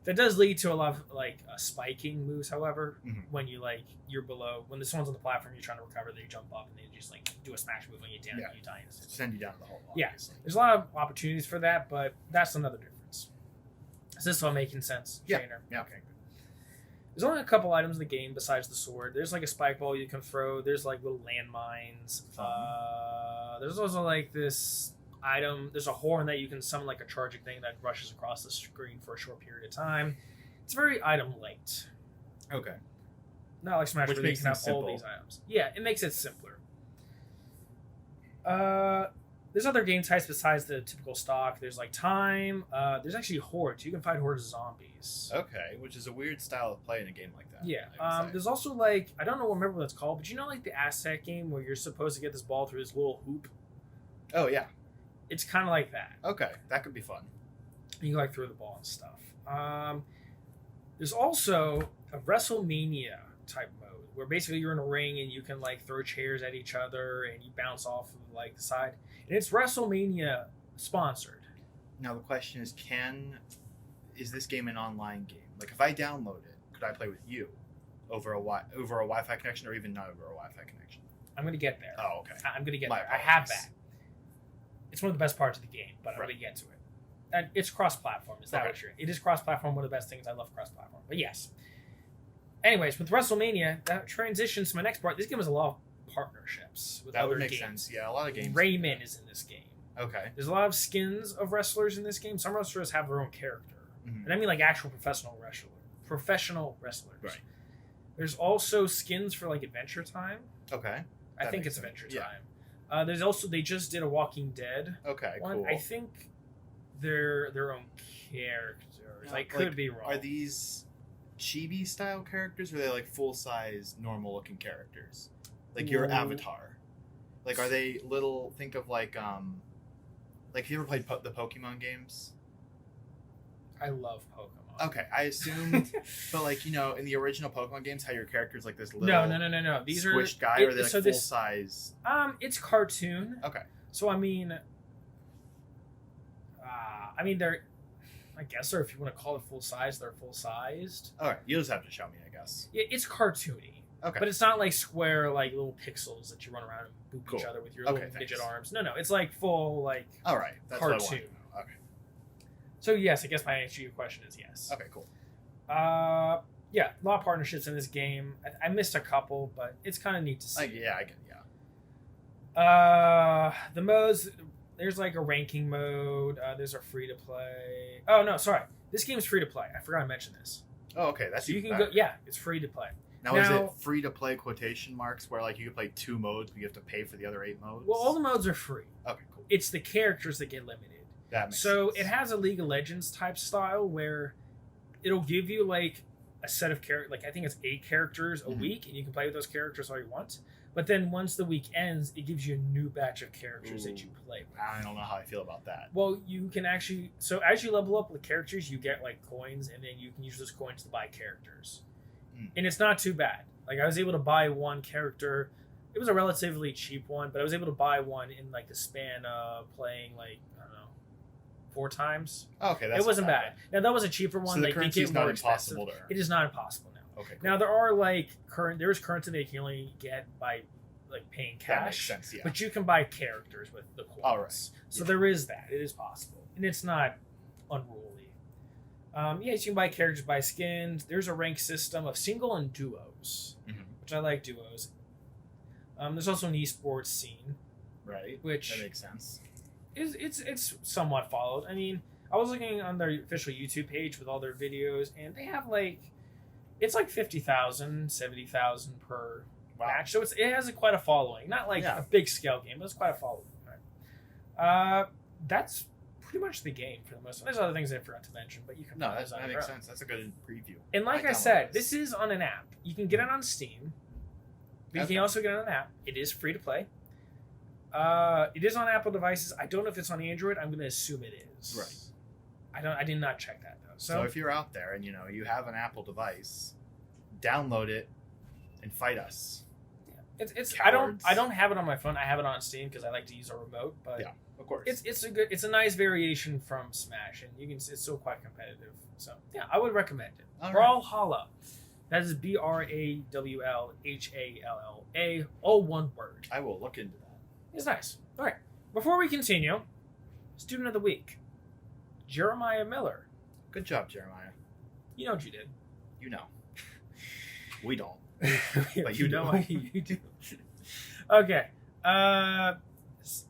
That does lead to a lot of like spiking moves, however, Mhm. when you're below, when someone's on the platform, you're trying to recover, they jump up and they just like do a smash move on you down, and you die instantly. Send you down the hole. Yeah. Obviously. There's a lot of opportunities for that, but that's another difference. Is this all making sense, Yeah. Shaner? Yeah. Okay, good. There's only a couple items in the game besides the sword. There's like a spike ball you can throw. There's like little landmines. There's also like this item. There's a horn that you can summon like a charging thing that rushes across the screen for a short period of time. It's very item light. Okay. Not like Smash Which where you makes can have things all simple. these items. Yeah, it makes it simpler. There's other game types besides the typical stock. There's like time. There's actually hordes. You can fight hordes of zombies. Okay, which is a weird style of play in a game like that. Yeah. I would say. There's also like I don't remember what it's called, but you know like the Aztec game where you're supposed to get this ball through this little hoop. Oh yeah. It's kind of like that. Okay, that could be fun. You can like throw the ball and stuff. There's also a WrestleMania type mode where basically you're in a ring and you can like throw chairs at each other and you bounce off of like the side. And it's WrestleMania sponsored. Now the question is this game an online game? Like if I download it, could I play with you over a Wi-Fi connection or even not over a Wi-Fi connection? I'm gonna get there. Oh, okay. I'm gonna get My there. I have apologies. that. It's one of the best parts of the game, but I'm Right. gonna get to it. And it's cross-platform. Is that Okay. what you're? It is cross-platform. One of the best things. I love cross-platform. But yes. Anyways, with WrestleMania, that transitions to my next part. This game has a lot of partnerships with That other would make games. sense. Yeah, a lot of games. Rayman is in this game. Okay. There's a lot of skins of wrestlers in this game. Some wrestlers have their own character, Mhm. and I mean like actual professional wrestlers. Right. There's also skins for like Adventure Time. Okay. I That think makes it's sense. Adventure Yeah. Time. There's also they just did a Walking Dead Okay. one. Cool. I think they're their own characters. I could be wrong. Are these chibi style characters or are they like full size normal looking characters? Like your Ooh. avatar. Like are they little think of like have you ever played the Pokemon games? I love Pokemon. Okay, I assumed, but like in the original Pokemon games, how your character's like this little No. These are squished guy, or they're like so full this size. it's cartoon. Okay, So they're. I guess, or if you want to call it full size, they're full sized. all right, you just have to show me, I guess. Yeah, it's cartoony, Okay, but it's not like square, like little pixels that you run around and boop Cool. each other with your Okay, little thanks. midget arms. No, it's like full like. all right, that's what I wanted cartoon. to know. Okay, So yes, I guess my answer to your question is yes. okay, cool. Yeah, a lot of partnerships in this game. I missed a couple, but it's kind of neat to see. I get, yeah. The modes. There's like a ranking mode. There's a free to play. Oh no, sorry. This game's free to play. I forgot to mention this. Oh, okay, that's So you even can better. go. Yeah, it's free to play. Now, is Now- it free to play quotation marks where like you can play 2 modes, but you have to pay for the other 8 modes? Well, all the modes are free. Okay, cool. It's the characters that get limited. That makes So sense. it has a League of Legends type style where it'll give you like a set of characters. Like I think it's 8 characters a Mhm. week, and you can play with those characters all you want. But then once the week ends, it gives you a new batch of characters that you play with. I don't know how I feel about that. Well, you can actually. So as you level up with characters, you get like coins, and then you can use those coins to buy characters. Mm. And it's not too bad. Like I was able to buy one character. It was a relatively cheap one, but I was able to buy one in like the span of playing like I don't know 4 times. Oh, okay, that's It wasn't not bad. Now that was a cheaper one. So the like, they currency get is not more impossible expensive. to earn. It is not impossible now. Okay, cool. Now there are like there's currency they can only get by like paying that makes cash, sense, yeah. but you can buy characters with the coins. All right. So Yeah. there is that. It is possible, and it's not unruly. Yes, you can buy characters by skins. There's a rank system of single and duos, Mhm. which I like duos. There's also an esports scene, Right, which that makes sense. it's somewhat followed. I mean, I was looking on their official YouTube page with all their videos, and they have it's like 50,000, 70,000 per Wow. match. So it has quite a following. Not like Yeah. a big scale game, but it's quite a following. That's pretty much the game for the most part. There's other things I forgot to mention, but you can No, find that those on makes your own. sense. That's a good preview. And like I download said, this is on an app. You can get it on Steam. But you Okay. can also get it on an app. It is free to play. It is on Apple devices. I don't know if it's on Android. I'm going to assume it is. Right. I did not check that though. So if you're out there and you have an Apple device, download it and fight us. it's Cowards. I don't have it on my phone. I have it on Steam because I like to use a remote. But Yeah, of course. it's a nice variation from Smash, and it's still quite competitive. So yeah, I would recommend it. All right. Brawlhalla. That is BRAWLHALLA. All one word. I will look into that. It's nice. All right. Before we continue, Student of the Week, Jeremiah Miller. Good job, Jeremiah. You know what you did. You know. We don't. But you know do. what you do. Okay.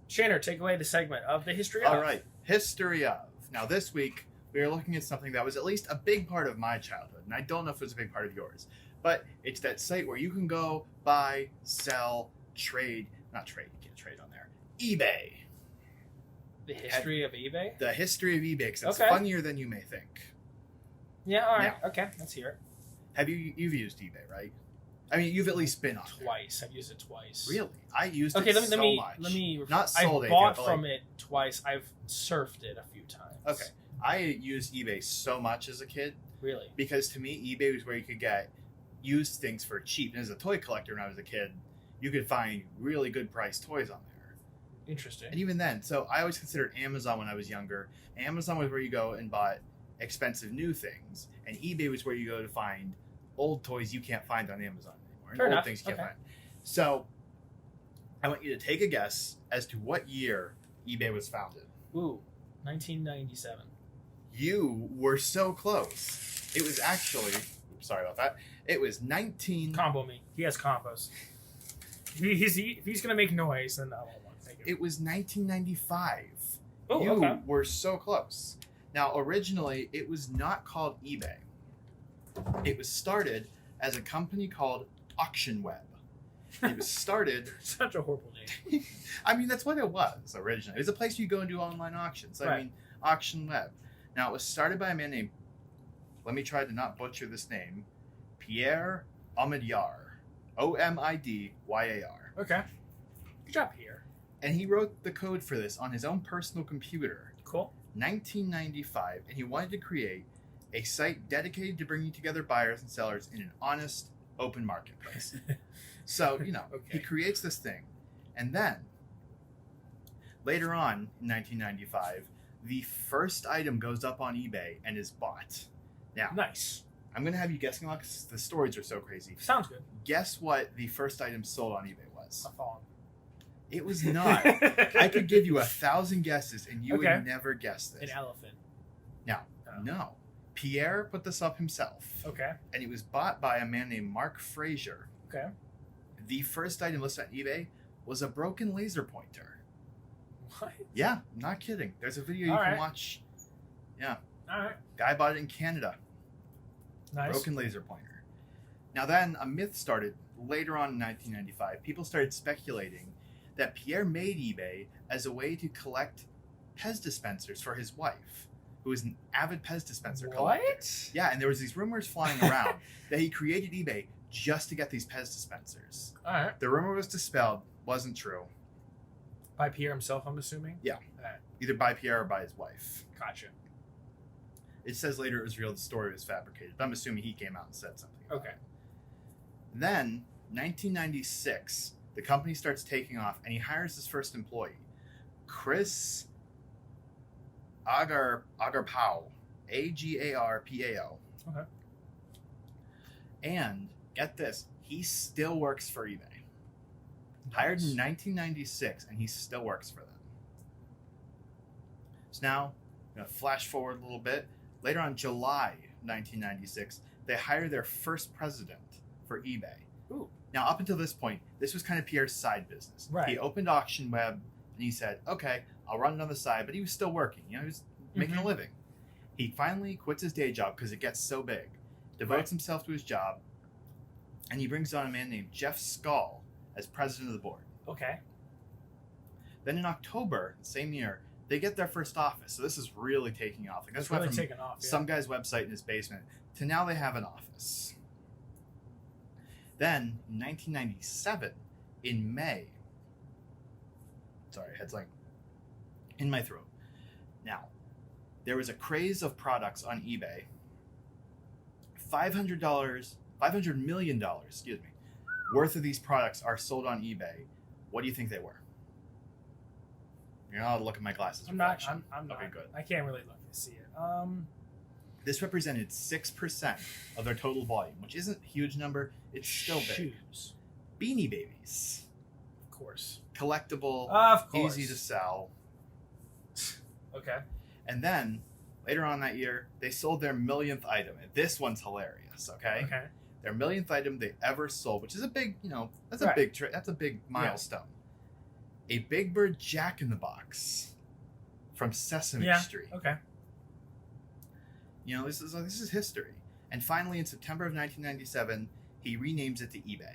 Shanner, take away the segment of the history of. All right. History of. Now, this week, we are looking at something that was at least a big part of my childhood, and I don't know if it was a big part of yours, but it's that site where you can go buy, sell, trade. Not trade. You can't trade on there. eBay. The history of eBay? The history of eBay, because it's Okay. funnier than you may think. Yeah, all right. Okay, let's hear it. Have you've used eBay, right? I mean, you've at least been on there. Twice. I've used it twice. Really? I used Okay, it let me much. let me Not I sold bought anything, but, from it twice. I've surfed it a few times. Okay. I used eBay so much as a kid Really? because to me, eBay was where you could get used things for cheap. And as a toy collector when I was a kid, you could find really good priced toys on there. Interesting. And even then, so I always considered Amazon when I was younger. Amazon was where you go and bought expensive new things, and eBay was where you go to find old toys you can't find on Amazon anymore, and Fair old enough. things you can't Okay. find. So I want you to take a guess as to what year eBay was founded. Ooh, 1997. You were so close. It was actually, oops, sorry about that. It was 19. Combo me. He has combos. If he's gonna make noise, then I won't want to take it. It was 1995. Oh, You okay. were so close. Now, originally, it was not called eBay. It was started as a company called AuctionWeb. It was started. Such a horrible name. I mean, that's what it was originally. It was a place you go and do online auctions. I Right. mean, AuctionWeb. Now, it was started by a man named, let me try to not butcher this name, Pierre Omidyar. Omidyar. Okay. Good job here. And he wrote the code for this on his own personal computer, Cool. 1995, and he wanted to create a site dedicated to bringing together buyers and sellers in an honest, open marketplace. So, he Okay. creates this thing. And then, later on in 1995, the first item goes up on eBay and is bought. Now, Nice. I'm going to have you guessing a lot because the stories are so crazy. Sounds good. Guess what the first item sold on eBay was? A phone. It was not. I could give you 1,000 guesses and you Okay. would never guess this. An elephant. Now, Oh. no. Pierre put this up himself. Okay. And it was bought by a man named Mark Frazier. Okay. The first item listed on eBay was a broken laser pointer. What? Yeah, I'm not kidding. There's a video you All can right. watch. All right. Guy bought it in Canada. Nice. Broken laser pointer. Now then, a myth started later on in 1995. People started speculating that Pierre made eBay as a way to collect Pez dispensers for his wife, who is an avid Pez dispenser collector. What? Yeah, and there was these rumors flying around that he created eBay just to get these Pez dispensers. All right. The rumor was dispelled, wasn't true, By Pierre himself, I'm assuming. Yeah. All right. either by Pierre or by his wife. Gotcha. It says later it was real, the story was fabricated, but I'm assuming he came out and said something. about Okay. it. Then, 1996, the company starts taking off, and he hires his first employee, Chris Agarpao, Agarpao. Okay. And get this, he still works for eBay. Hired in 1996, and he still works for them. So now, I'm going to flash forward a little bit. Later on, July 1996, they hire their first president for eBay. Ooh. Now, up until this point, this was kind of Pierre's side business. Right. He opened Auction Web, and he said, okay, I'll run it on the side, but he was still working. He was making a Mhm. living. He finally quits his day job because it gets so big, devotes Right. himself to his job, and he brings on a man named Jeff Skull as president of the board. Okay. Then in October, the same year, they get their first office. So this is really taking off. Like, That's this went really from taken off. Yeah. some guy's website in his basement to now they have an office. Then, in 1997, in May, sorry, head's like in my throat. Now, there was a craze of products on eBay. $500 million, excuse me, worth of these products are sold on eBay. What do you think they were? You're not allowed to look at my glasses. I'm not. reflection. I'm not. Okay, good. I can't really look to see it. This represented 6% of their total volume, which isn't a huge number. It's still big. Shoes. Beanie Babies. Of course. Collectible, Of course. easy to sell. Okay. And then, later on that year, they sold their millionth item. And this one's hilarious, okay? Okay. Their millionth item they ever sold, which is a big, that's a Right. big that's a big milestone. A Big Bird Jack in the Box from Sesame Yeah. Street. Okay. This is history. And finally, in September of 1997, he renames it to eBay.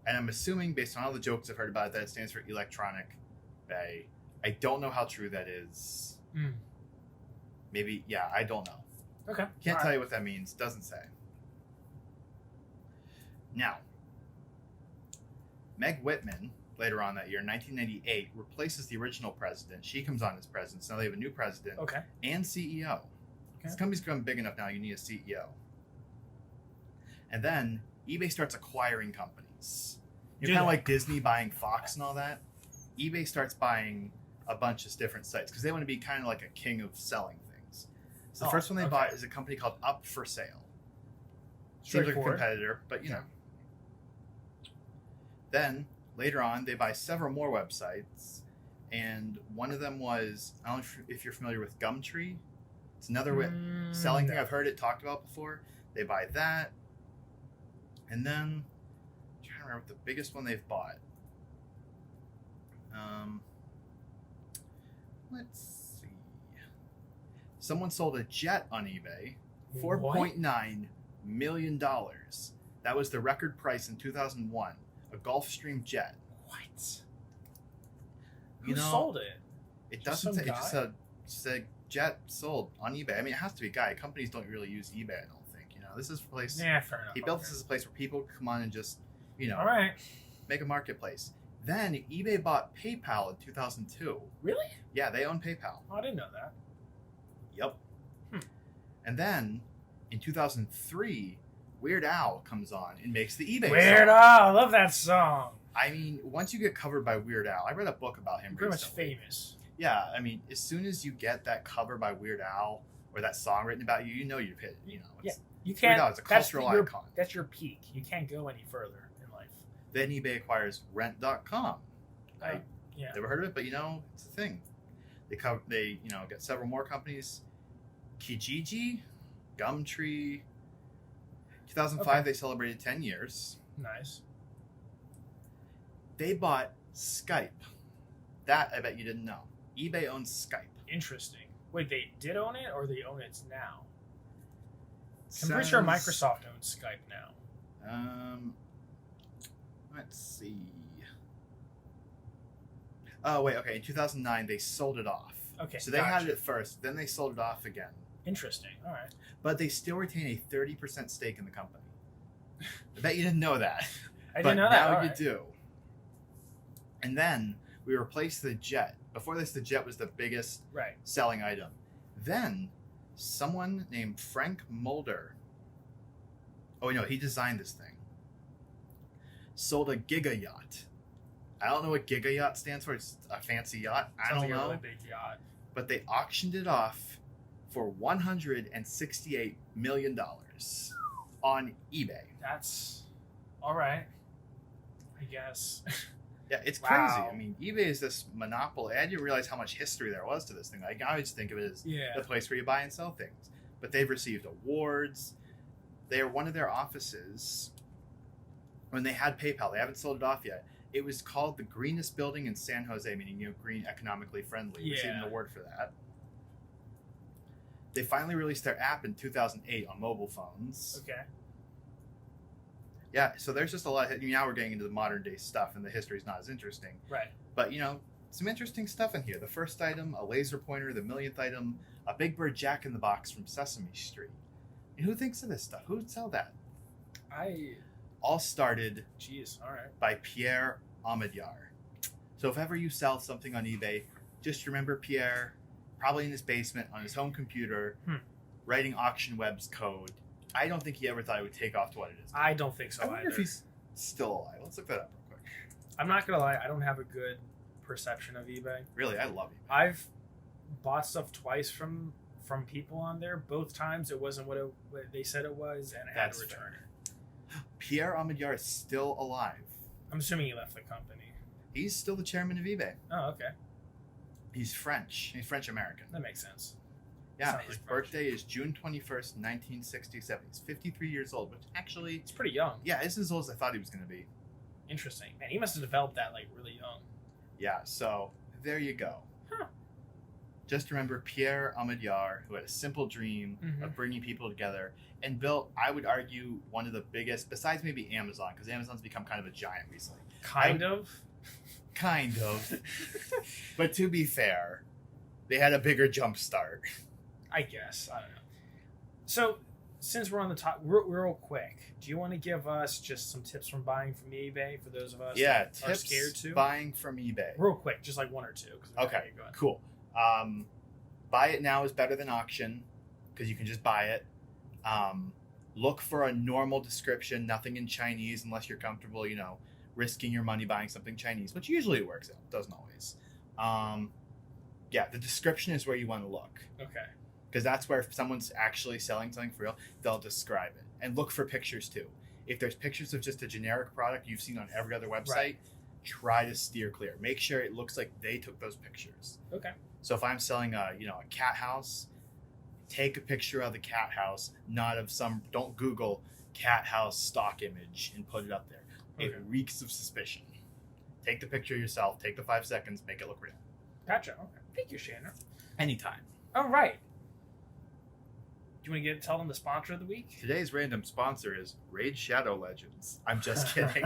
And I'm assuming, based on all the jokes I've heard about it, that it stands for Electronic Bay. I don't know how true that is. Mm. Maybe, yeah, I don't know. Okay. Can't tell you what that means. Doesn't say. Now, Meg Whitman, later on that year, 1998, replaces the original president. She comes on as president. So now they have a new president Okay. and CEO. This company's become big enough now, you need a CEO. And then eBay starts acquiring companies. Do Kind of they? like Disney buying Fox and all that. eBay starts buying a bunch of different sites because they want to be kind of like a king of selling things. So the first one they okay. bought is a company called Up for Sale. Seems like a Straightforward. competitor, but Then later on, they buy several more websites, and one of them was, I don't know if you're familiar with Gumtree. It's another selling thing. no. I've heard it talked about before. They buy that, and then I'm trying to remember what the biggest one they've bought. Let's see. Someone sold a jet on eBay, $4.9 million. That was the record price in 2001. A Gulfstream jet. What? You Who know, sold it? It Just doesn't some say. It just guy? said jet sold on eBay. I mean, it has to be a guy. Companies don't really use eBay. I don't think. This is a place. Yeah, fair enough. He built Okay. this as a place where people could come on and just, All right. make a marketplace. Then eBay bought PayPal in 2002. Really? Yeah, they own PayPal. Oh, I didn't know that. Yep. Hmm. And then in 2003, Weird Al comes on and makes the eBay Weird song. Al, I love that song. I mean, once you get covered by Weird Al, I read a book about him Pretty much recently. famous. Yeah, I mean, as soon as you get that cover by Weird Al or that song written about you, you know you've hit. You know, it's, You Weird can't. Al is a cultural icon. That's your peak. You can't go any further in life. Then eBay acquires Rent.com. I Yeah. never heard of it, but it's a thing. They get several more companies. Kijiji, Gumtree. 2005, Okay. they celebrated 10 years. Nice. They bought Skype. That I bet you didn't know. eBay owns Skype. Interesting. Wait, they did own it, or they own it now? I'm pretty sure Says- Microsoft owns Skype now. Let's see. Oh wait, okay. In 2009, they sold it off. Okay, So they had gotcha. it at first, then they sold it off again. Interesting. All right. But they still retain a 30% stake in the company. I bet you didn't know that. I But didn't know that. now All you right. do. And then we replaced the Jet. Before this, the Jet was the biggest Right. selling item. Then someone named Frank Mulder. Oh no, he designed this thing. Sold a Giga Yacht. I don't know what Giga Yacht stands for. It's a fancy yacht. I Sounds don't like know. a really big yacht. But they auctioned it off for $168 million on eBay. That's all right. I guess. Yeah, it's Wow. crazy. I mean, eBay is this monopoly. I didn't realize how much history there was to this thing. Like, I always think of it as Yeah. the place where you buy and sell things. But they've received awards. They are one of their offices. When they had PayPal, they haven't sold it off yet. It was called the greenest building in San Jose, meaning green, economically friendly. Received an Yeah. award for that. They finally released their app in 2008 on mobile phones. Okay. Yeah, so there's just a lot. Now we're getting into the modern day stuff, and the history's not as interesting. Right. But some interesting stuff in here. The first item, a laser pointer. The millionth item, a Big Bird Jack in the Box from Sesame Street. And who thinks of this stuff? Who would sell that? All started Jeez. All right. by Pierre Omidyar. So if ever you sell something on eBay, just remember Pierre, probably in his basement on his home computer, writing auction web's code. I don't think he ever thought it would take off to what it is. I don't think so I wonder either. if he's still alive. Let's look that up real quick. I'm not gonna lie. I don't have a good perception of eBay. Really, I love eBay. I've bought stuff twice from people on there. Both times it wasn't what they said it was, and I had to That's return it. Pierre Omidyar is still alive. I'm assuming he left the company. He's still the chairman of eBay. Oh, okay. He's French. He's French American. That makes sense. Yeah, Sounds his like French. birthday is June 21st, 1967. He's 53 years old, which actually, It's pretty young. yeah, isn't as old as I thought he was going to be. Interesting. Man, he must have developed that like really young. Yeah, so there you go. Huh. Just remember Pierre Omidyar, who had a simple dream Mhm. of bringing people together and built, I would argue, one of the biggest, besides maybe Amazon, because Amazon's become kind of a giant recently. Kind of. Kind of. But to be fair, they had a bigger jump start. I guess. I don't know. So, since we're on the top, real quick, do you want to give us just some tips from buying from eBay for those of us Yeah, that are tips scared to? buying from eBay. Real quick, just like one or two. 'Cause we gotta Okay, get going. cool. Buy it now is better than auction because you can just buy it. Look for a normal description, nothing in Chinese unless you're comfortable, risking your money buying something Chinese, which usually works out. Doesn't always. Yeah, the description is where you want to look Okay. because that's where if someone's actually selling something for real, they'll describe it. And look for pictures too. If there's pictures of just a generic product you've seen on every other website, Right. try to steer clear. Make sure it looks like they took those pictures. Okay. So if I'm selling a cat house, take a picture of the cat house, not of don't Google cat house stock image and put it up there. It Okay. reeks of suspicion. Take the picture yourself, take the 5 seconds, make it look real. Gotcha. Okay. Thank you, Shannon. Anytime. All right. Do you want to tell them the sponsor of the week? Today's random sponsor is Raid Shadow Legends. I'm just kidding.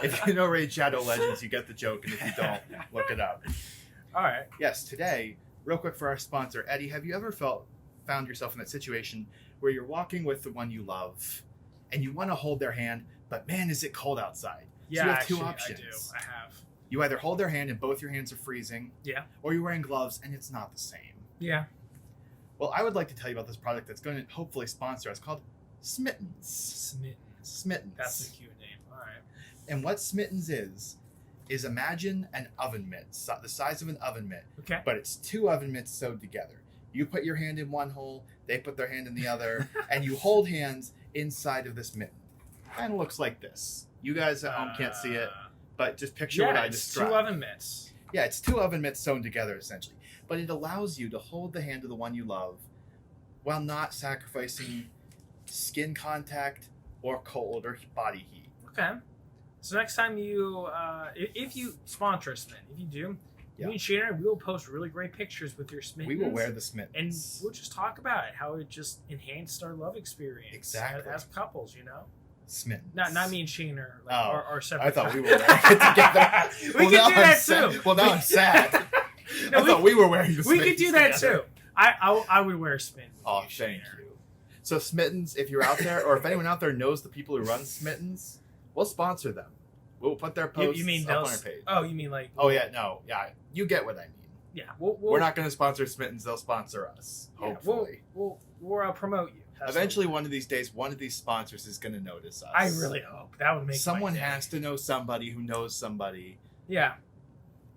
If you know Raid Shadow Legends, you get the joke, and if you don't, look it up. All right. Yes, today, real quick for our sponsor, Eddie, have you ever found yourself in that situation where you're walking with the one you love and you want to hold their hand, but man, is it cold outside? Yeah, so you have actually, two options. I do. I have. You either hold their hand and both your hands are freezing, Yeah. or you're wearing gloves and it's not the same. Yeah. Well, I would like to tell you about this product that's going to hopefully sponsor us called Smittens. Smittens. That's a cute name. All right. And what Smittens is imagine an oven mitt, the size of an oven mitt, Okay. but it's 2 oven mitts sewed together. You put your hand in one hole, they put their hand in the other, and you hold hands inside of this mitten. Kind of looks like this. You guys at home can't see it, but just picture what I it's described. 2 oven mitts. Yeah, it's 2 oven mitts sewn together, essentially. But it allows you to hold the hand of the one you love while not sacrificing skin contact or cold or body heat. Okay. So next time you, if you sponsor a Smitten, if you do, Yeah. me and Shannon, we will post really great pictures with your Smittens. We will wear the and Smittens. we'll just talk about it, how it just enhanced our love experience. Exactly. As couples, you know? Smittens. Not me and Shane are, like, Oh, are separate. I thought we were wearing it together. We Well, now could do I'm that sad. too. Well, now I'm sad. No, I thought we were wearing the we Smittens could do that together. too. I would wear a Smitten. with Oh, you, thank Shane. you. So Smittens, if you're out there, or if anyone out there knows the people who run Smittens, we'll sponsor them. We'll put their posts You mean up on those? our page. Oh, you mean like? Oh yeah, no, yeah, you get what I mean. Yeah. We're not going to sponsor Smittens; they'll sponsor us. Yeah, Hopefully, we'll promote you. That's eventually, one of these days, one of these sponsors is going to notice us. I really hope that would make someone my day. has to know somebody who knows somebody. Yeah.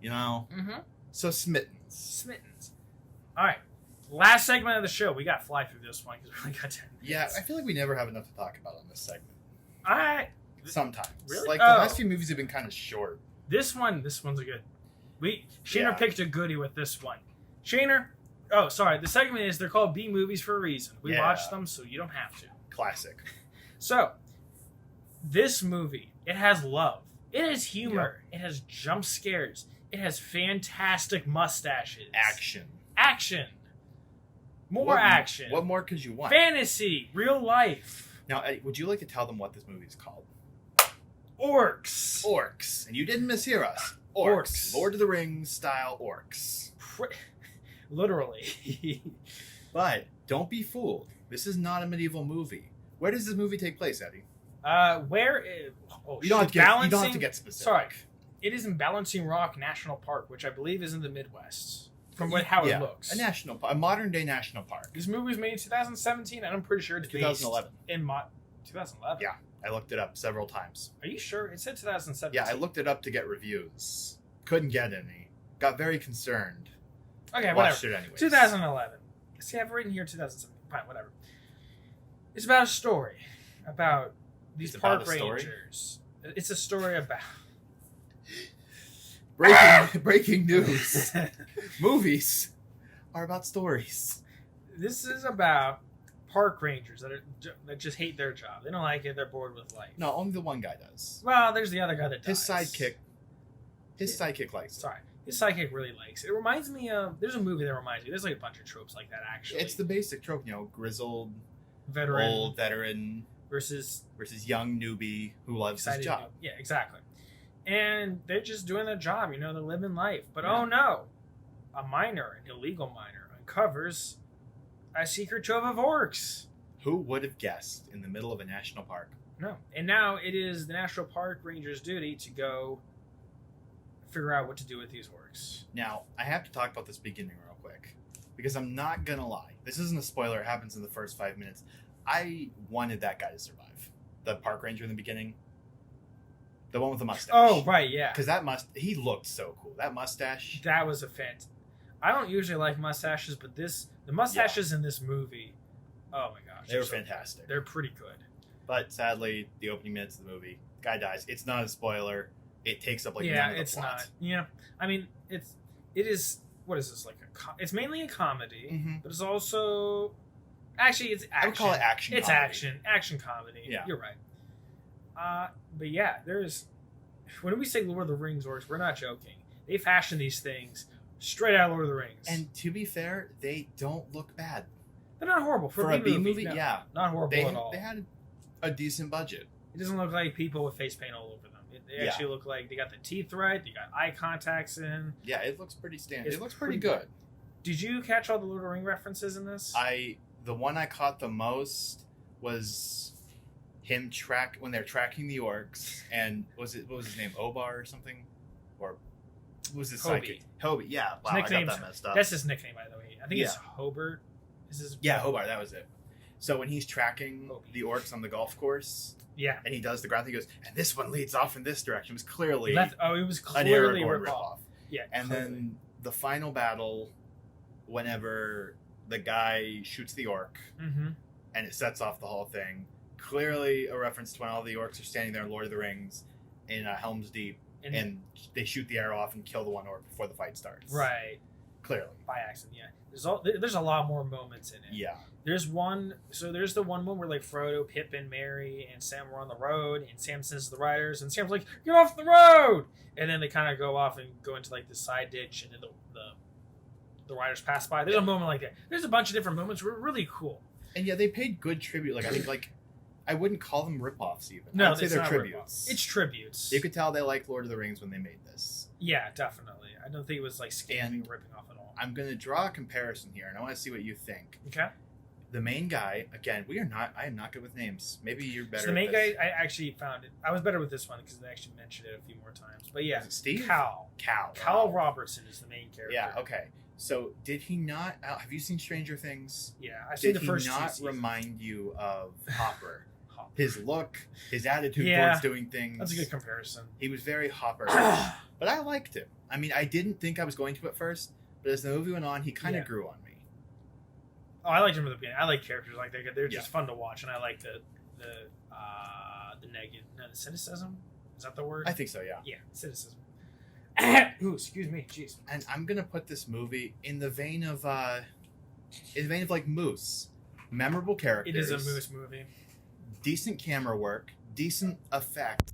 You know. Mm-hmm. So Smittens. Smittens. All right. Last segment of the show. We got to fly through this one because we only got 10 minutes. Yeah, I feel like we never have enough to talk about on this segment. All right. Sometimes, Really? like Oh. the last few movies have been kind of short. This one's a good. Shaner Yeah. picked a goodie with this one. Shaner. Oh, sorry. The segment is they're called B movies for a reason. We Yeah. watched them, so you don't have to. Classic. So, this movie, it has love. It has humor. It has jump scares. It has fantastic mustaches. Action. More What- action. What more could you want? Fantasy. Real life. Now, would you like to tell them what this movie is called? Orcs. Orcs. And you didn't mishear us. Orcs. Lord of the Rings style orcs. Literally. But don't be fooled. This is not a medieval movie. Where does this movie take place, Eddie? Where is... Oh, You don't have to get specific. Sorry. It is in Balancing Rock National Park, which I believe is in the Midwest. From how it looks. A modern day national park. This movie was made in 2017, and I'm pretty sure it's 2011. based in 2011. Yeah, I looked it up several times. Are you sure? It said 2017. Yeah, I looked it up to get reviews. Couldn't get any. Got very concerned. Okay, Watched whatever. it anyways. 2011. See, I've written here 2007. Fine, whatever. It's about a story about these It's about park a story? rangers. It's a story about. Breaking news. Movies are about stories. This is about park rangers that just hate their job. They don't like it. They're bored with life. No, only the one guy does. Well, there's the other guy that His dies. sidekick likes it. Sorry, his sidekick really likes it. It reminds me of. There's a movie that reminds me. There's like a bunch of tropes like that. Actually, It's the basic trope, grizzled, veteran old veteran versus versus young newbie who loves excited. his job. Yeah, exactly. And they're just doing their job. They're living life. But Yeah. oh no, a minor, an illegal minor, uncovers a secret trove of orcs. Who would have guessed in the middle of a national park? No, and now it is the National Park Ranger's duty to go figure out what to do with these orcs. Now, I have to talk about this beginning real quick because I'm not gonna lie. This isn't a spoiler. It happens in the first 5 minutes. I wanted that guy to survive. The park ranger in the beginning. The one with the mustache. Oh right, yeah. Because he looked so cool. That mustache. That was a fant. I don't usually like mustaches, but the mustaches in this movie, oh my gosh, They were so fantastic. They're pretty good. But sadly, the opening minutes of the movie, guy dies. It's not a spoiler. It takes up yeah, none of the it's plot. not. Yeah, I mean, it is. What is this like? It's mainly a comedy, Mhm. but it's also actually it's action. I would call it action. It's comedy. action comedy. Yeah. You're right. But yeah, there's when we say Lord of the Rings orcs, we're not joking. They fashion these things straight out of Lord of the Rings, And to be fair, they don't look bad they're not horrible for a B movie. No, Yeah, not horrible they at all. had a decent budget. It doesn't look like people with face paint all over them. They Yeah. actually look like they got the teeth right. They got eye contacts in. Yeah, it looks pretty standard. It's It looks pretty pretty good. Did you catch all the Lord of the Ring references in this? The one I caught the most was him when they're tracking the orcs, and what was his name, Obar or something, or what was his Hobie. sidekick? Hobie. Yeah, wow, I got nickname's- that messed up. That's his nickname, by the way. I think it's Yeah. Hobart. Is this? Yeah, Hobart, that was it. So when he's tracking Hobie. the orcs on the golf course, Yeah. and he does the ground thing, he goes, and this one leads off in this direction. It was clearly It was an clearly Aragorn rip ripoff. off. Yeah. And clearly. then the final battle, whenever the guy shoots the orc, Mm-hmm. and it sets off the whole thing, clearly a reference to when all the orcs are standing there in Lord of the Rings in Helm's Deep, and they shoot the arrow off and kill the one orc before the fight starts. right. Clearly. By accident, yeah. There's a lot more moments in it. Yeah. There's the one moment where like Frodo, Pippin, Merry, and Sam were on the road, and Sam says to the riders, and Sam's like, "Get off the road!" And then they kind of go off and go into like the side ditch, and then the riders pass by. There's a moment like that. There's a bunch of different moments were really cool. And yeah, they paid good tribute. Like I think I wouldn't call them ripoffs even. No, I'd say it's they're not tributes. It's tributes. You could tell they liked Lord of the Rings when they made this. Yeah, definitely. I don't think it was like scamming And- or ripping off at all. I'm gonna draw a comparison here, and I want to see what you think. Okay. The main guy, again, I am not good with names. Maybe you're better. So the main at guy, this. I actually found it. I was better with this one because they actually mentioned it a few more times. But yeah, Is it Steve? Cal Cal. Robertson is the main character. Yeah. Okay. So did he not? Have you seen Stranger Things? Yeah, I've seen Did the first he two not seasons. remind you of Hopper? Hopper. His look, his attitude Yeah. towards doing things. That's a good comparison. He was very Hopper, Oh, but I liked him. I mean, I didn't think I was going to at first, but as the movie went on, he kind of Yeah. grew on me. I liked him at the beginning. I like characters like that. They're just Yeah. fun to watch, and I like the negative, no, the cynicism. Is that the word? I think so, yeah. Yeah, cynicism. Ooh, excuse me. Jeez. And I'm gonna put this movie in the vein of like Moose, memorable It characters. is a Moose movie. Decent camera work, decent effect,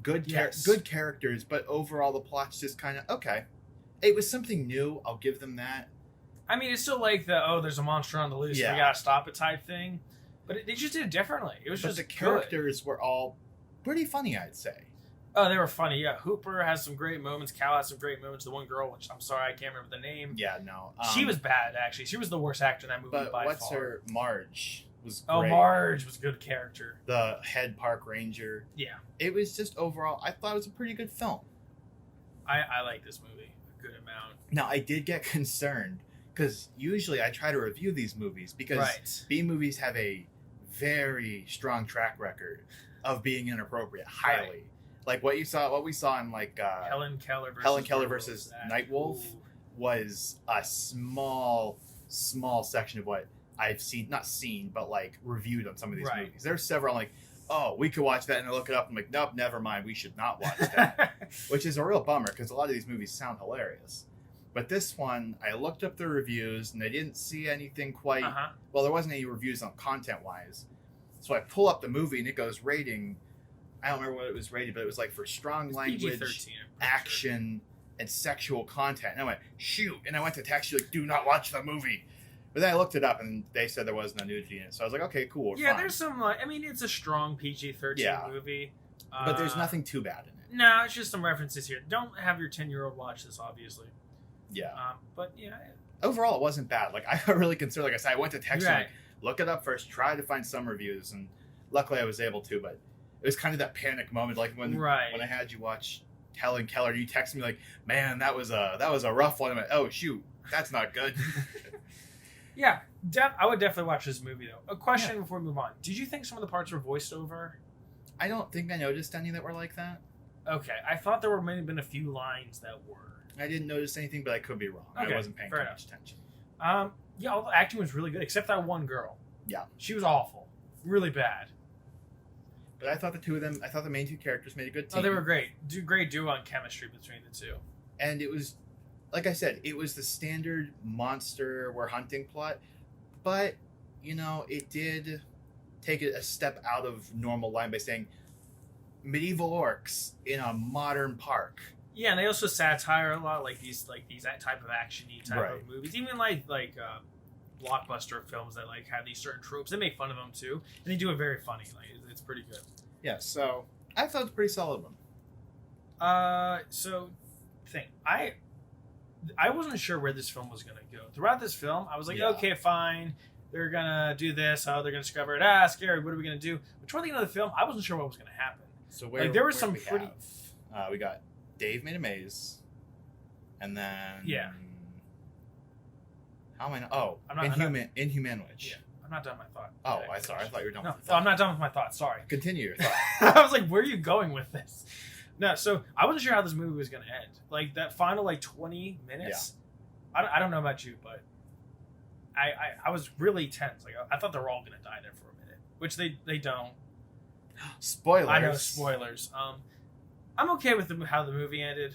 good Yes. good characters, but overall the plot's just kind of okay. It was something new. I'll give them that. I mean, it's still like there's a monster on the loose, Yeah. and we gotta stop it type thing. But they just did it differently. It was But just the good. characters were all pretty funny, I'd say. Oh, they were funny. Yeah, Hooper has some great moments. Cal has some great moments. The one girl, which I'm sorry, I can't remember the name. Yeah, no. She was bad, actually. She was the worst actor in that movie But by what's far. her Marge was Oh, great. Marge was a good character. The head park ranger. Yeah, It was just overall, I thought it was a pretty good film. I like this movie a good amount. Now, I did get concerned because usually I try to review these movies because Right. B movies have a very strong track record of being inappropriate, highly. Like what we saw in like Helen Keller versus Nightwolf Ooh. was a small section of what I've seen, not seen, but like reviewed on some of these Right. movies. There's several I'm like, oh, we could watch that, and I look it up. I'm like, nope, never mind. We should not watch that. Which is a real bummer because a lot of these movies sound hilarious. But this one, I looked up the reviews and I didn't see anything quite. Uh-huh. Well, there wasn't any reviews on content wise. So I pull up the movie and it goes rating. I don't remember what it was rated, but it was like for strong It's language, PG-13, I'm pretty sure. action, and sexual content. And I went, shoot. And I went to text you, like, do not watch the movie. But then I looked it up and they said there was no nudity in it. So I was like, okay, cool. We're Yeah, fine. there's some like I mean, it's a strong PG-13 Yeah. movie. But there's nothing too bad in it. No, it's just some references here. Don't have your 10-year-old watch this, obviously. Yeah. But yeah, Overall, it wasn't bad. Like, I got really concerned. Like I said, I went to text you, right. like, look it up first, try to find some reviews. And luckily I was able to. But it was kind of that panic moment. Like when I had you watch Helen Keller, you texted me like, man, that was a rough one. I went, oh, shoot, that's not good. Yeah, I would definitely watch this movie though. A question before we move on: did you think some of the parts were voiced over? I don't think I noticed any that were like that. Okay, I thought there may have been a few lines that were. I didn't notice anything, but I could be wrong. Okay, I wasn't paying too fair much attention. Yeah, all the acting was really good, except that one girl. Yeah. She was awful, really bad. But I thought the main two characters made a good team. Oh, they were great. Great duo on chemistry between the two. And it was, like I said, it was the standard monster we're hunting plot, but it did take it a step out of normal line by saying medieval orcs in a modern park. Yeah, and they also satire a lot, like these type of action-y type Right. of movies. Even like blockbuster films that like have these certain tropes. They make fun of them too, and they do it very funny. Like it's pretty good. Yeah, so I thought it was a pretty solid one. I wasn't sure where this film was gonna go. Throughout this film, I was like, Yeah. okay, fine. They're gonna do this. Oh, they're gonna discover it. Scary. What are we gonna do? But toward the end of the film, I wasn't sure what was gonna happen. So Like, there was where some do we pretty- have? We got Dave made a maze, and then Yeah. How am I? Oh, I'm not- Inhumanwich. Yeah, I'm not done with my thought. Oh, I sorry. I thought you were done. No, with your I'm thought. not done with my thought. Sorry. Continue your thought. I was like, where are you going with this? No, so I wasn't sure how this movie was going to end. Like, that final, 20 minutes, I don't know about you, but I was really tense. Like, I thought they were all going to die there for a minute, which they don't. Spoilers. I know, spoilers. I'm okay with how the movie ended.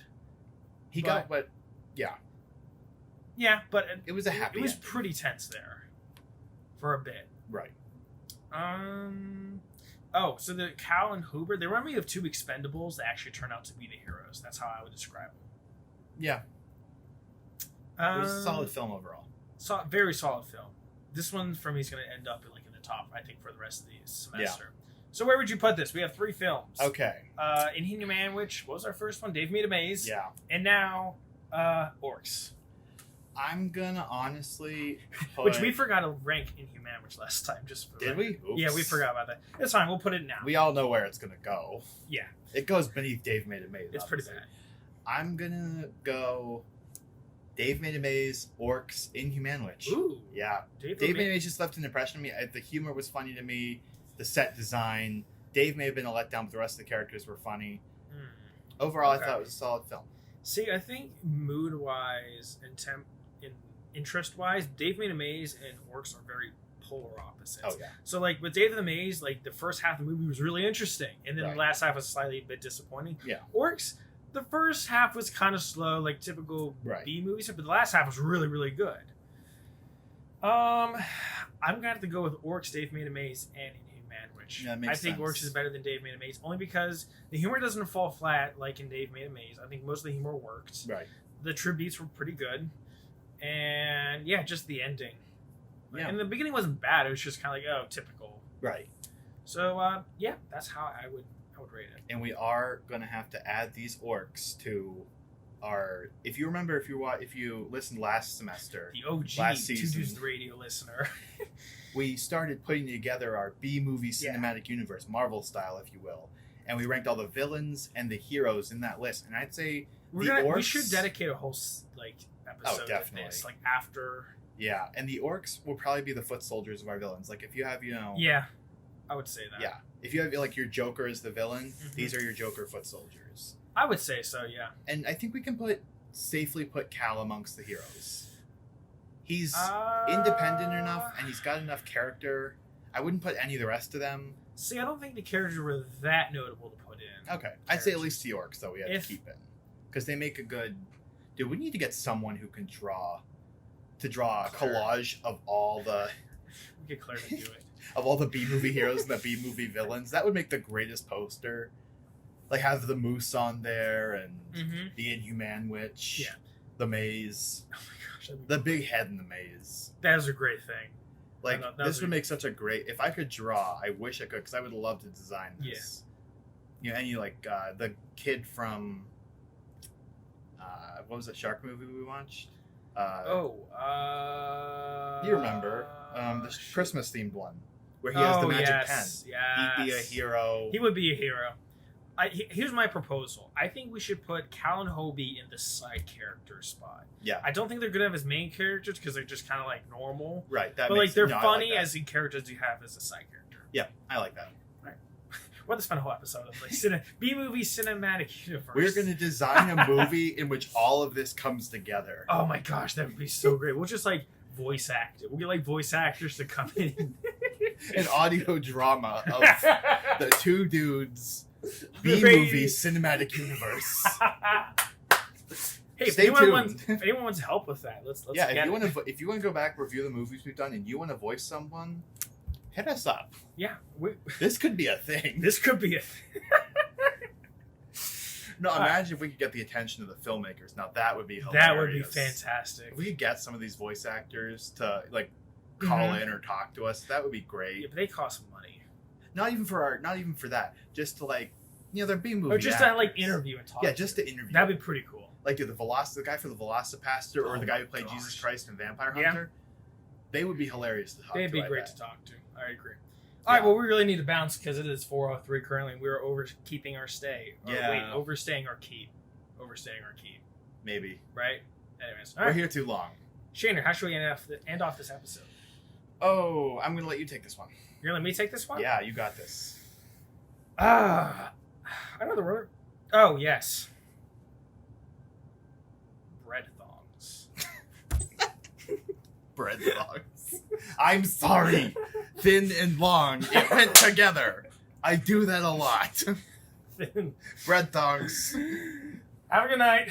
He got what? Yeah, but It was a happy. it was ending. pretty tense there for a bit. Right. Oh, so the Cal and Hoover, they remind me of two Expendables that actually turn out to be the heroes. That's how I would describe them. Yeah. It was a solid film overall. Very solid film. This one for me is going to end up in the top, I think, for the rest of the semester. So where would you put this? We have 3 films. Okay. Inhumanwich, what was our first one? Dave Made a Maze. Yeah. And now Orcs. I'm gonna honestly put... Which we forgot to rank Inhumanwich last time. Did we? Oops. Yeah, we forgot about that. It's fine. We'll put it now. We all know where it's gonna go. Yeah. It goes beneath Dave Made a Maze. It's obviously. pretty bad. I'm gonna go Dave Made a Maze, Orcs, Inhumanwich. Ooh. Yeah. Dave Made a Maze just left an impression on me. The humor was funny to me. The set design. Dave may have been a letdown, but the rest of the characters were funny. Overall, Okay. I thought it was a solid film. See, I think mood-wise and interest-wise, Dave Made a Maze and Orcs are very polar opposites. Oh, yeah. So, with Dave the Maze, the first half of the movie was really interesting, and then Right. the last half was slightly a bit disappointing. Yeah. Orcs, the first half was kind of slow, typical Right. B movies, but the last half was really, really good. I'm gonna have to go with Orcs, Dave Made a Maze, and Inhumanwich. Yeah, that I makes think sense. Orcs is better than Dave Made a Maze, only because the humor doesn't fall flat like in Dave Made a Maze. I think most of the humor worked. Right. The true beats were pretty good, and yeah, just the ending. Yeah. And the beginning wasn't bad. It was just kind of typical. Right. So yeah, that's how I would rate it. And we are gonna have to add these orcs to our. If you remember, if you listened last semester, The OG last Two season. Dudes Radio listener. we started putting together our B movie Yeah. cinematic universe, Marvel style, if you will, and we ranked all the villains and the heroes in that list. And I'd say We orcs- should dedicate a whole episode definitely. to this, after. yeah, and the orcs will probably be the foot soldiers of our villains. Like if you have, Yeah, I would say that. yeah, if you have your Joker as the villain, Mhm. these are your Joker foot soldiers. I would say so. Yeah. And I think we can safely put Cal amongst the heroes. He's Uh, independent enough, and he's got enough character. I wouldn't put any of the rest of them. See, I don't think the characters were that notable to put in. Okay, I'd say at least the orcs though we have If- to keep in because they make a good. Dude, we need to get someone who can draw a Claire. collage of all the We get Claire to do it. B movie heroes and the B movie villains. That would make the greatest poster. Have the moose on there and Mm-hmm. the Inhumanwich, Yeah. the maze, Oh my gosh, the big head in the maze. that is a great thing. That was This would make such a great. If I could draw, I wish I could because I would love to design this. Yeah. Any the kid from what was that shark movie we watched? You remember the Christmas themed one where he has the magic pen. Yes. He'd be a hero. He would be a hero. Here's my proposal. I think we should put Cal and Hobie in the side character spot. Yeah, I don't think they're good as main characters because they're just kind of normal. right. That But makes, they're no, I funny like that. as the characters you have as a side character. Yeah, I like that. We'll have to spend a whole episode of B-movie cinematic universe. We're going to design a movie in which all of this comes together. Oh my gosh, that would be so great. We'll just voice act it. We'll get voice actors to come in. An audio drama of the two dudes The B-movie cinematic universe. Hey, if Stay anyone wants help with that, let's Yeah, get if you want to go back review the movies we've done and you want to voice someone, hit us up. Yeah, This could be a thing. this could be a. No, All right. imagine if we could get the attention of the filmmakers. Now that would be hilarious. That would be fantastic. If we could get some of these voice actors to call Mhm. in or talk to us, that would be Yeah, great. but they cost money. Not even for that. Just to they're B-movie Or just actors. to interview and talk. Yeah, just to interview. That'd be pretty cool. The guy for the Velocipaster or Oh the guy who my played gosh. Jesus Christ in Vampire Yeah. Hunter. They would be hilarious to talk to. They'd be I great bet. to talk to. I agree. All right, Yeah. well, we really need to bounce because it is 4:03 currently. And we're overkeeping our stay. Or Yeah. Wait, overstaying our keep. Overstaying our keep. Maybe. Right. Anyways, all We're right. here too long. Shaner, how should we end off this episode? Oh, I'm gonna let you take this one. You're gonna let me take this one? Yeah, you got this. I know the word. Oh yes. Bread thongs. Bread thongs. I'm sorry. Thin and long. It went together. I do that a lot. Bread thongs. Have a good night.